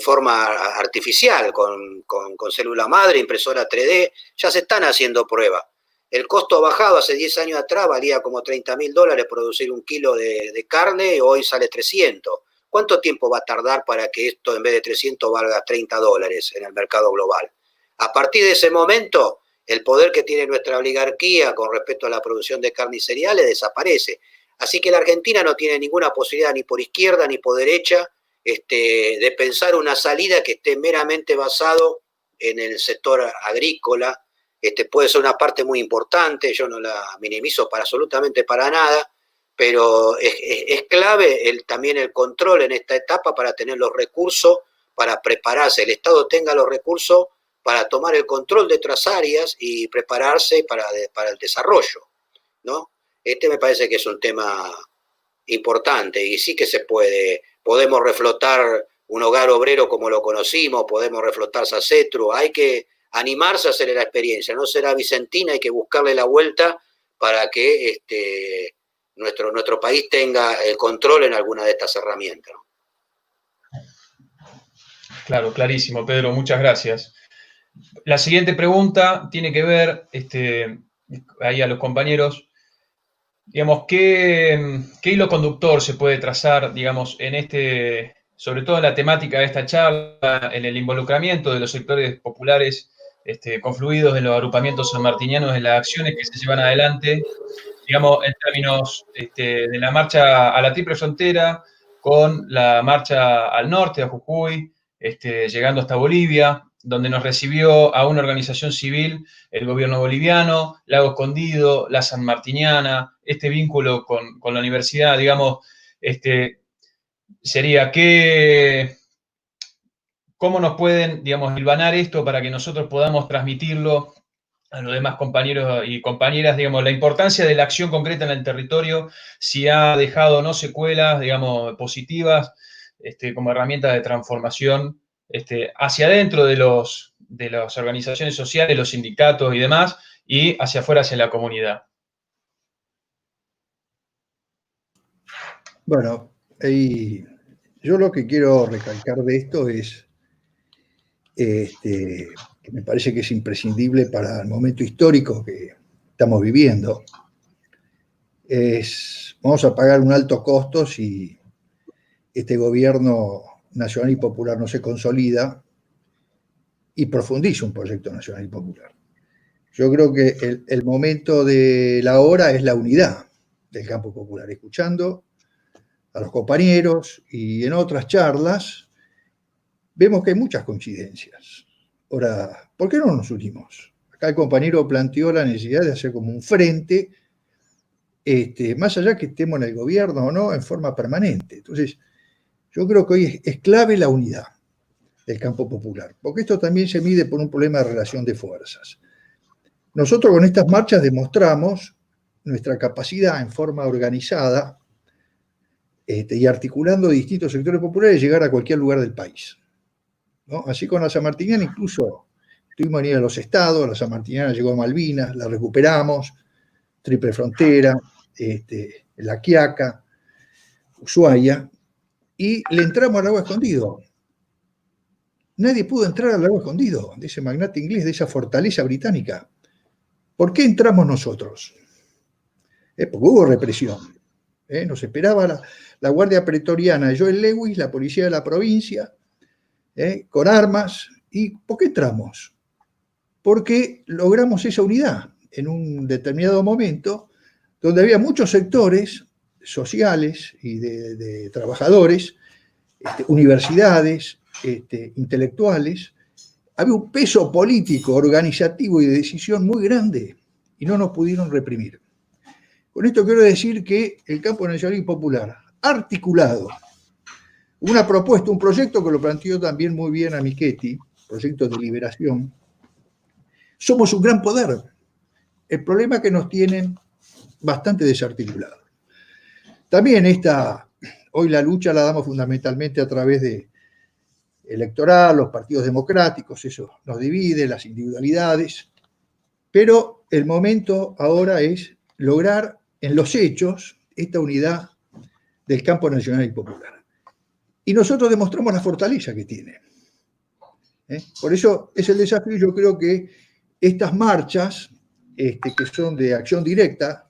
forma artificial, con célula madre, impresora 3D, ya se están haciendo pruebas. El costo ha bajado, hace 10 años atrás valía como $30.000 producir un kilo de carne, hoy sale 300. ¿Cuánto tiempo va a tardar para que esto en vez de 300 valga $30 en el mercado global? A partir de ese momento, el poder que tiene nuestra oligarquía con respecto a la producción de carne y cereales desaparece. Así que la Argentina no tiene ninguna posibilidad ni por izquierda ni por derecha de pensar una salida que esté meramente basado en el sector agrícola. Puede ser una parte muy importante, yo no la minimizo absolutamente para nada, pero es clave también el control en esta etapa para tener los recursos, para prepararse, el Estado tenga los recursos para tomar el control de otras áreas y prepararse para el desarrollo, ¿no? Me parece que es un tema importante y sí que se puede. Podemos reflotar un hogar obrero como lo conocimos, podemos reflotar Sacetru, hay que animarse a hacer la experiencia, no será vicentina, hay que buscarle la vuelta para que nuestro país tenga el control en alguna de estas herramientas, ¿no? Claro, clarísimo, Pedro, muchas gracias. La siguiente pregunta tiene que ver, ahí a los compañeros, digamos, ¿qué hilo conductor se puede trazar, digamos, sobre todo en la temática de esta charla, en el involucramiento de los sectores populares confluidos en los agrupamientos sanmartinianos, en las acciones que se llevan adelante, digamos, en términos de la marcha a la Triple Frontera, con la marcha al norte, a Jujuy, llegando hasta Bolivia, donde nos recibió a una organización civil, el gobierno boliviano, Lago Escondido, la sanmartiniana, este vínculo con la universidad, digamos, sería ¿cómo nos pueden, digamos, hilvanar esto para que nosotros podamos transmitirlo a los demás compañeros y compañeras, digamos, la importancia de la acción concreta en el territorio, si ha dejado o no secuelas, digamos, positivas, como herramienta de transformación hacia adentro de las organizaciones sociales, los sindicatos y demás, y hacia afuera, hacia la comunidad? Bueno, yo lo que quiero recalcar de esto es que me parece que es imprescindible para el momento histórico que estamos viviendo. Vamos a pagar un alto costo si este gobierno nacional y popular no se consolida y profundiza un proyecto nacional y popular. Yo creo que el momento de la hora es la unidad del campo popular. Escuchando a los compañeros y en otras charlas, vemos que hay muchas coincidencias. Ahora, ¿por qué no nos unimos? Acá el compañero planteó la necesidad de hacer como un frente, más allá que estemos en el gobierno o no, en forma permanente. Entonces, yo creo que hoy es clave la unidad del campo popular, porque esto también se mide por un problema de relación de fuerzas. Nosotros con estas marchas demostramos nuestra capacidad en forma organizada y articulando distintos sectores populares de llegar a cualquier lugar del país, ¿no? Así con la sanmartiniana incluso tuvimos que ir a los estados, la sanmartiniana llegó a Malvinas, la recuperamos, Triple Frontera, La Quiaca, Ushuaia, y le entramos al Lago Escondido. Nadie pudo entrar al Lago Escondido, de ese magnate inglés, de esa fortaleza británica. ¿Por qué entramos nosotros? Porque hubo represión. Nos esperaba la Guardia Pretoriana de Joel Lewis, la policía de la provincia, con armas. ¿Y por qué entramos? Porque logramos esa unidad en un determinado momento donde había muchos sectores sociales y de trabajadores, universidades, intelectuales. Había un peso político, organizativo y de decisión muy grande y no nos pudieron reprimir. Con esto quiero decir que el campo nacional y popular, articulado, una propuesta, un proyecto que lo planteó también muy bien a Michetti, proyecto de liberación, somos un gran poder. El problema es que nos tienen bastante desarticulados. También hoy la lucha la damos fundamentalmente a través de electoral, los partidos democráticos, eso nos divide, las individualidades, pero el momento ahora es lograr en los hechos esta unidad del campo nacional y popular. Y nosotros demostramos la fortaleza que tiene. Por eso es el desafío. Yo creo que estas marchas que son de acción directa,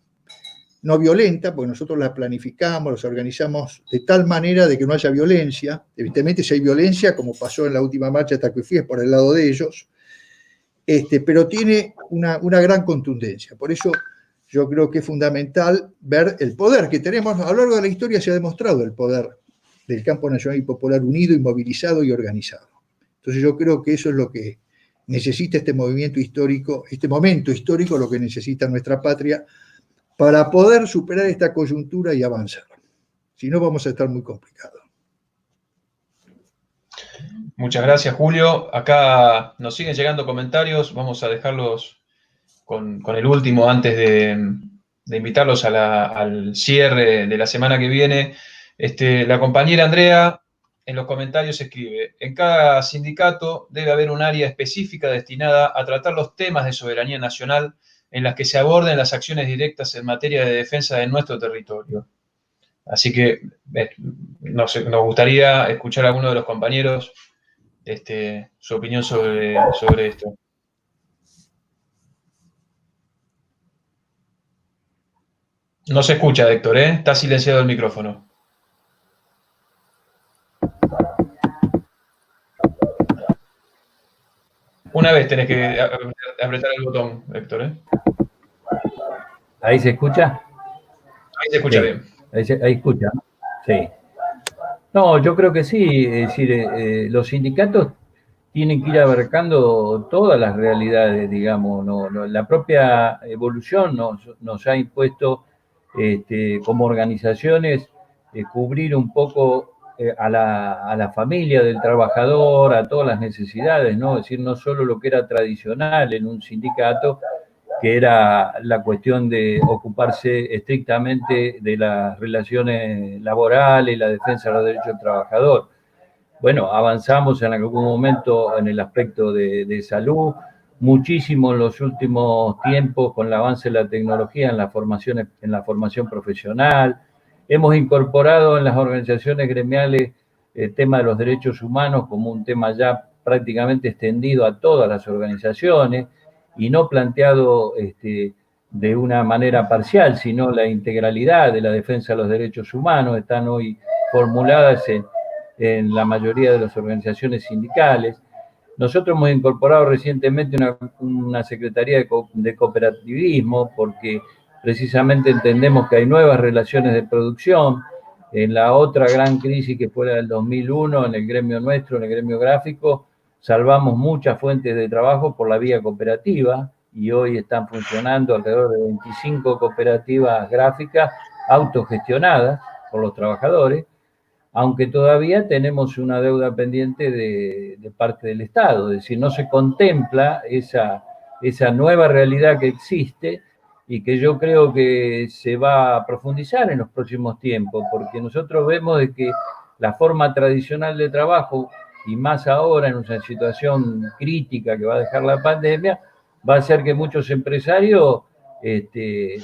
no violenta, porque nosotros las planificamos, las organizamos de tal manera de que no haya violencia. Evidentemente, si hay violencia, como pasó en la última marcha hasta que fui, es por el lado de ellos, pero tiene una gran contundencia. Por eso yo creo que es fundamental ver el poder que tenemos. A lo largo de la historia se ha demostrado el poder del campo nacional y popular unido y movilizado y organizado. Entonces yo creo que eso es lo que necesita este movimiento histórico, este momento histórico, lo que necesita nuestra patria para poder superar esta coyuntura y avanzar. Si no, vamos a estar muy complicados. Muchas gracias, Julio. Acá nos siguen llegando comentarios. Vamos a dejarlos con el último antes de invitarlos al cierre de la semana que viene. La compañera Andrea en los comentarios escribe: en cada sindicato debe haber un área específica destinada a tratar los temas de soberanía nacional en las que se aborden las acciones directas en materia de defensa de nuestro territorio. Así que nos gustaría escuchar a alguno de los compañeros su opinión sobre esto. No se escucha, Héctor, ¿eh? Está silenciado el micrófono. Una vez tenés que apretar el botón, Héctor, ¿eh? ¿Ahí se escucha? Ahí se escucha, sí. Bien. Ahí escucha, sí. No, yo creo que sí. Es decir, los sindicatos tienen que ir abarcando todas las realidades, digamos. La propia evolución nos ha impuesto como organizaciones cubrir un poco a la familia del trabajador, a todas las necesidades, ¿no? Es decir, no solo lo que era tradicional en un sindicato, que era la cuestión de ocuparse estrictamente de las relaciones laborales y la defensa de los derechos del trabajador. Bueno, avanzamos en algún momento en el aspecto de salud, muchísimo en los últimos tiempos con el avance de la tecnología en la formación profesional. Hemos incorporado en las organizaciones gremiales el tema de los derechos humanos como un tema ya prácticamente extendido a todas las organizaciones y no planteado de una manera parcial, sino la integralidad de la defensa de los derechos humanos están hoy formuladas en la mayoría de las organizaciones sindicales. Nosotros hemos incorporado recientemente una Secretaría de Cooperativismo porque precisamente entendemos que hay nuevas relaciones de producción. En la otra gran crisis que fue la del 2001, en el gremio nuestro, en el gremio gráfico, salvamos muchas fuentes de trabajo por la vía cooperativa y hoy están funcionando alrededor de 25 cooperativas gráficas autogestionadas por los trabajadores, aunque todavía tenemos una deuda pendiente de parte del Estado, es decir, no se contempla esa nueva realidad que existe y que yo creo que se va a profundizar en los próximos tiempos, porque nosotros vemos de que la forma tradicional de trabajo, y más ahora en una situación crítica que va a dejar la pandemia, va a hacer que muchos empresarios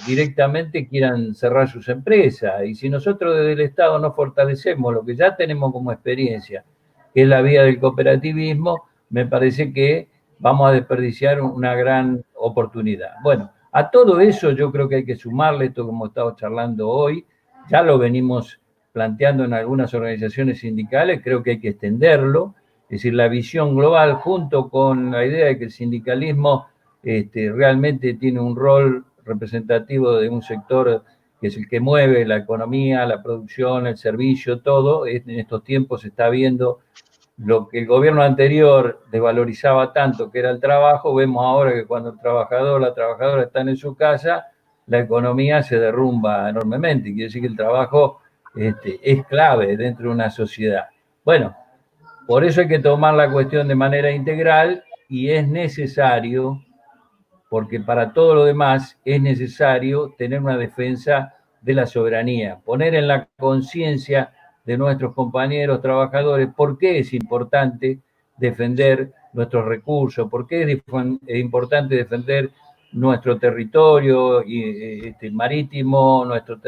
directamente quieran cerrar sus empresas. Y si nosotros desde el Estado no fortalecemos lo que ya tenemos como experiencia, que es la vía del cooperativismo, me parece que vamos a desperdiciar una gran oportunidad. Bueno, a todo eso yo creo que hay que sumarle esto que hemos estado charlando hoy, ya lo venimos planteando en algunas organizaciones sindicales, creo que hay que extenderlo, es decir, la visión global junto con la idea de que el sindicalismo realmente tiene un rol representativo de un sector que es el que mueve la economía, la producción, el servicio, todo. En estos tiempos se está viendo lo que el gobierno anterior desvalorizaba tanto, que era el trabajo. Vemos ahora que cuando el trabajador, la trabajadora están en su casa, la economía se derrumba enormemente. Quiere decir que el trabajo es clave dentro de una sociedad. Bueno, por eso hay que tomar la cuestión de manera integral y es necesario, porque para todo lo demás es necesario tener una defensa de la soberanía, poner en la conciencia de nuestros compañeros trabajadores por qué es importante defender nuestros recursos, por qué es importante defender nuestro territorio marítimo, nuestro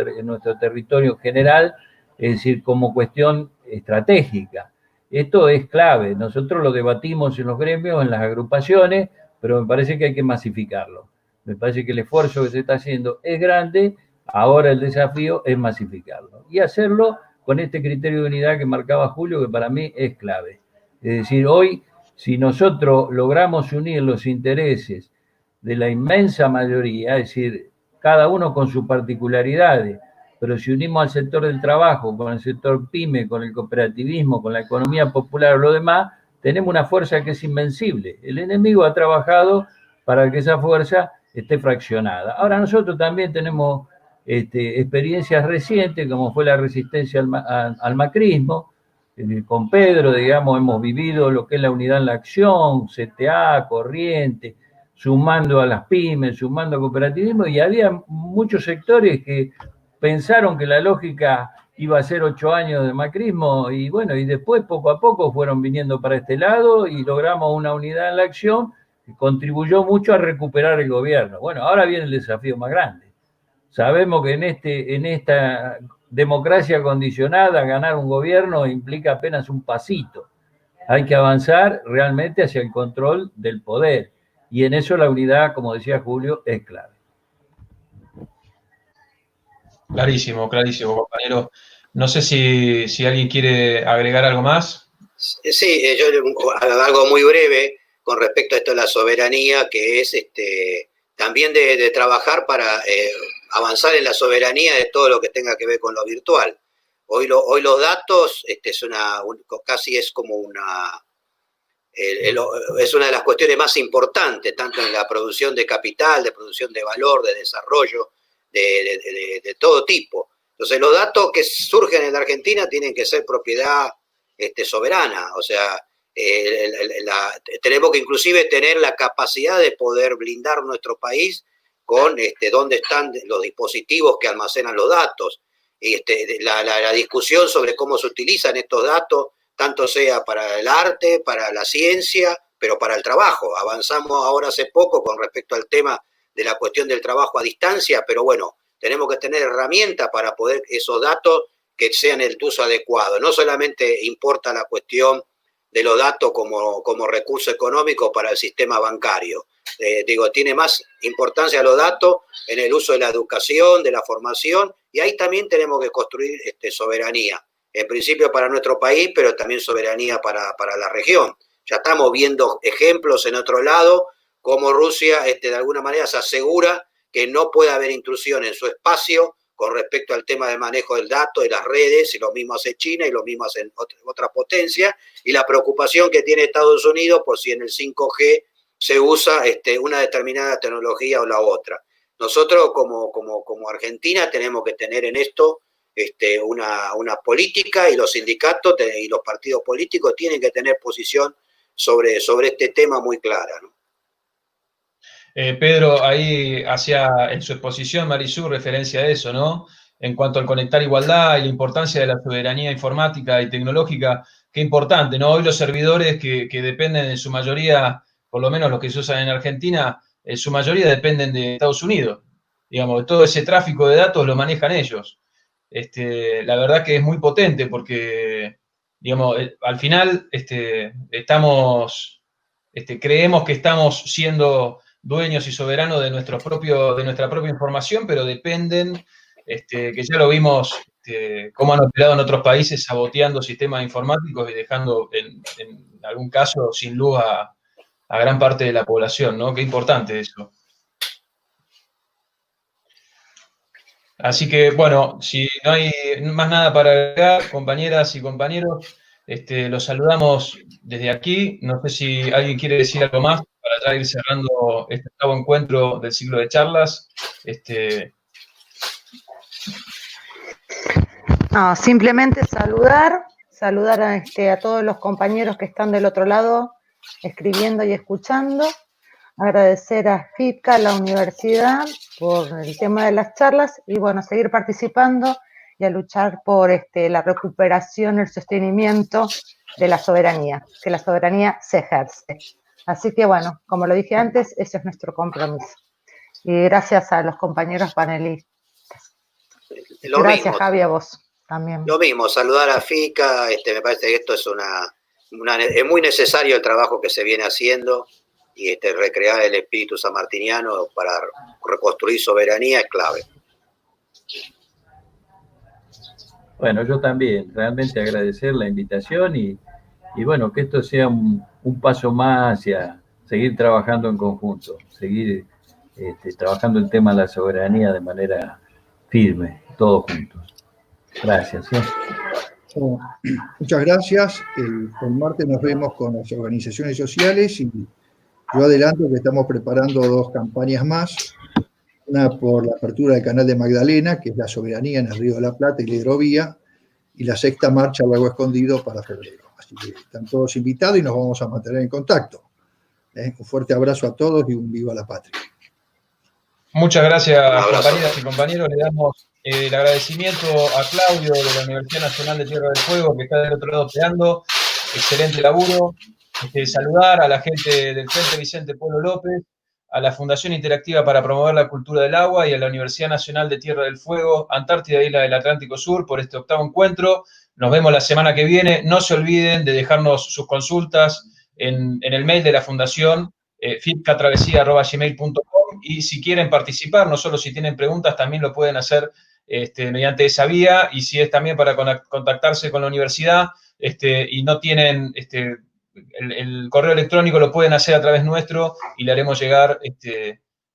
territorio general, es decir, como cuestión estratégica. Esto es clave. Nosotros lo debatimos en los gremios, en las agrupaciones, pero me parece que hay que masificarlo. Me parece que el esfuerzo que se está haciendo es grande, ahora el desafío es masificarlo y hacerlo con este criterio de unidad que marcaba Julio, que para mí es clave. Es decir, hoy, si nosotros logramos unir los intereses de la inmensa mayoría, es decir, cada uno con sus particularidades, pero si unimos al sector del trabajo, con el sector PYME, con el cooperativismo, con la economía popular o lo demás, tenemos una fuerza que es invencible. El enemigo ha trabajado para que esa fuerza esté fraccionada. Ahora nosotros también tenemos experiencias recientes, como fue la resistencia al macrismo. Con Pedro, digamos, hemos vivido lo que es la unidad en la acción, CTA, Corriente, sumando a las pymes, sumando a cooperativismo, y había muchos sectores que pensaron que la lógica iba a ser 8 años de macrismo, y bueno, y después poco a poco fueron viniendo para este lado y logramos una unidad en la acción que contribuyó mucho a recuperar el gobierno. Bueno, ahora viene el desafío más grande. Sabemos que en esta democracia condicionada, ganar un gobierno implica apenas un pasito. Hay que avanzar realmente hacia el control del poder. Y en eso la unidad, como decía Julio, es clave. Clarísimo, clarísimo, compañero. No sé si alguien quiere agregar algo más. Sí, yo algo muy breve con respecto a esto de la soberanía, que es también de trabajar para avanzar en la soberanía de todo lo que tenga que ver con lo virtual. Hoy los datos casi es como es una de las cuestiones más importantes, tanto en la producción de capital, de producción de valor, de desarrollo, de todo tipo. Entonces, los datos que surgen en la Argentina tienen que ser propiedad soberana, o sea, tenemos que inclusive tener la capacidad de poder blindar nuestro país con dónde están los dispositivos que almacenan los datos. Y la discusión sobre cómo se utilizan estos datos, tanto sea para el arte, para la ciencia, pero para el trabajo. Avanzamos ahora hace poco con respecto al tema de la cuestión del trabajo a distancia, pero bueno, tenemos que tener herramientas para poder esos datos que sean el uso adecuado. No solamente importa la cuestión de los datos como recurso económico para el sistema bancario. Tiene más importancia los datos en el uso de la educación, de la formación, y ahí también tenemos que construir soberanía. En principio para nuestro país, pero también soberanía para la región. Ya estamos viendo ejemplos en otro lado, como Rusia de alguna manera se asegura que no puede haber intrusión en su espacio con respecto al tema de manejo del dato, de las redes, y lo mismo hace China y lo mismo hacen otras potencias, y la preocupación que tiene Estados Unidos por si en el 5G se usa una determinada tecnología o la otra. Nosotros como Argentina tenemos que tener en esto una política, y los sindicatos y los partidos políticos tienen que tener posición sobre este tema muy clara, ¿no? Pedro, ahí hacía en su exposición Marisú referencia a eso, ¿no? En cuanto al conectar igualdad y la importancia de la soberanía informática y tecnológica, qué importante, ¿no? Hoy los servidores que dependen en su mayoría, por lo menos los que se usan en Argentina, en su mayoría dependen de Estados Unidos. Digamos, todo ese tráfico de datos lo manejan ellos. La verdad que es muy potente porque, digamos, al final creemos que estamos siendo dueños y soberanos de nuestra propia información, pero dependen, que ya lo vimos, cómo han operado en otros países saboteando sistemas informáticos y dejando, en algún caso, sin luz a gran parte de la población, ¿no? Qué importante eso. Así que, bueno, si no hay más nada para agregar, compañeras y compañeros, los saludamos desde aquí. No sé si alguien quiere decir algo más para ya ir cerrando este nuevo encuentro del ciclo de charlas. No, simplemente saludar a todos los compañeros que están del otro lado escribiendo y escuchando. Agradecer a FICA, a la universidad, por el tema de las charlas y, bueno, seguir participando y a luchar por la recuperación, el sostenimiento de la soberanía, que la soberanía se ejerce. Así que, bueno, como lo dije antes, ese es nuestro compromiso. Y gracias a los compañeros panelistas. Gracias, Javi, a vos también. Lo mismo, saludar a FICA, me parece que esto es es muy necesario el trabajo que se viene haciendo. y recrear el espíritu sanmartiniano para reconstruir soberanía es clave. Bueno, yo también, realmente agradecer la invitación y bueno, que esto sea un paso más hacia seguir trabajando en conjunto, seguir trabajando el tema de la soberanía de manera firme, todos juntos. Gracias. Bueno, muchas gracias. El martes nos vemos con las organizaciones sociales y yo adelanto que estamos preparando 2 campañas más. Una por la apertura del canal de Magdalena, que es la soberanía en el Río de la Plata y la hidrovía, y la 6ª marcha al Lago Escondido para febrero. Así que están todos invitados y nos vamos a mantener en contacto. Un fuerte abrazo a todos y un viva la patria. Muchas gracias, compañeras y compañeros. Le damos el agradecimiento a Claudio de la Universidad Nacional de Tierra del Fuego, que está del otro lado esperando. Excelente laburo. Saludar a la gente del Frente Vicente Polo López, a la Fundación Interactiva para Promover la Cultura del Agua y a la Universidad Nacional de Tierra del Fuego, Antártida Isla del Atlántico Sur, por este 8º encuentro. Nos vemos la semana que viene. No se olviden de dejarnos sus consultas en el mail de la Fundación, fitcatravesía@gmail.com, y si quieren participar, no solo si tienen preguntas, también lo pueden hacer mediante esa vía, y si es también para contactarse con la universidad y no tienen el correo electrónico, lo pueden hacer a través nuestro y le haremos llegar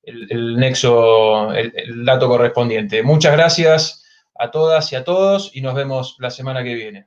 el nexo, el dato correspondiente. Muchas gracias a todas y a todos y nos vemos la semana que viene.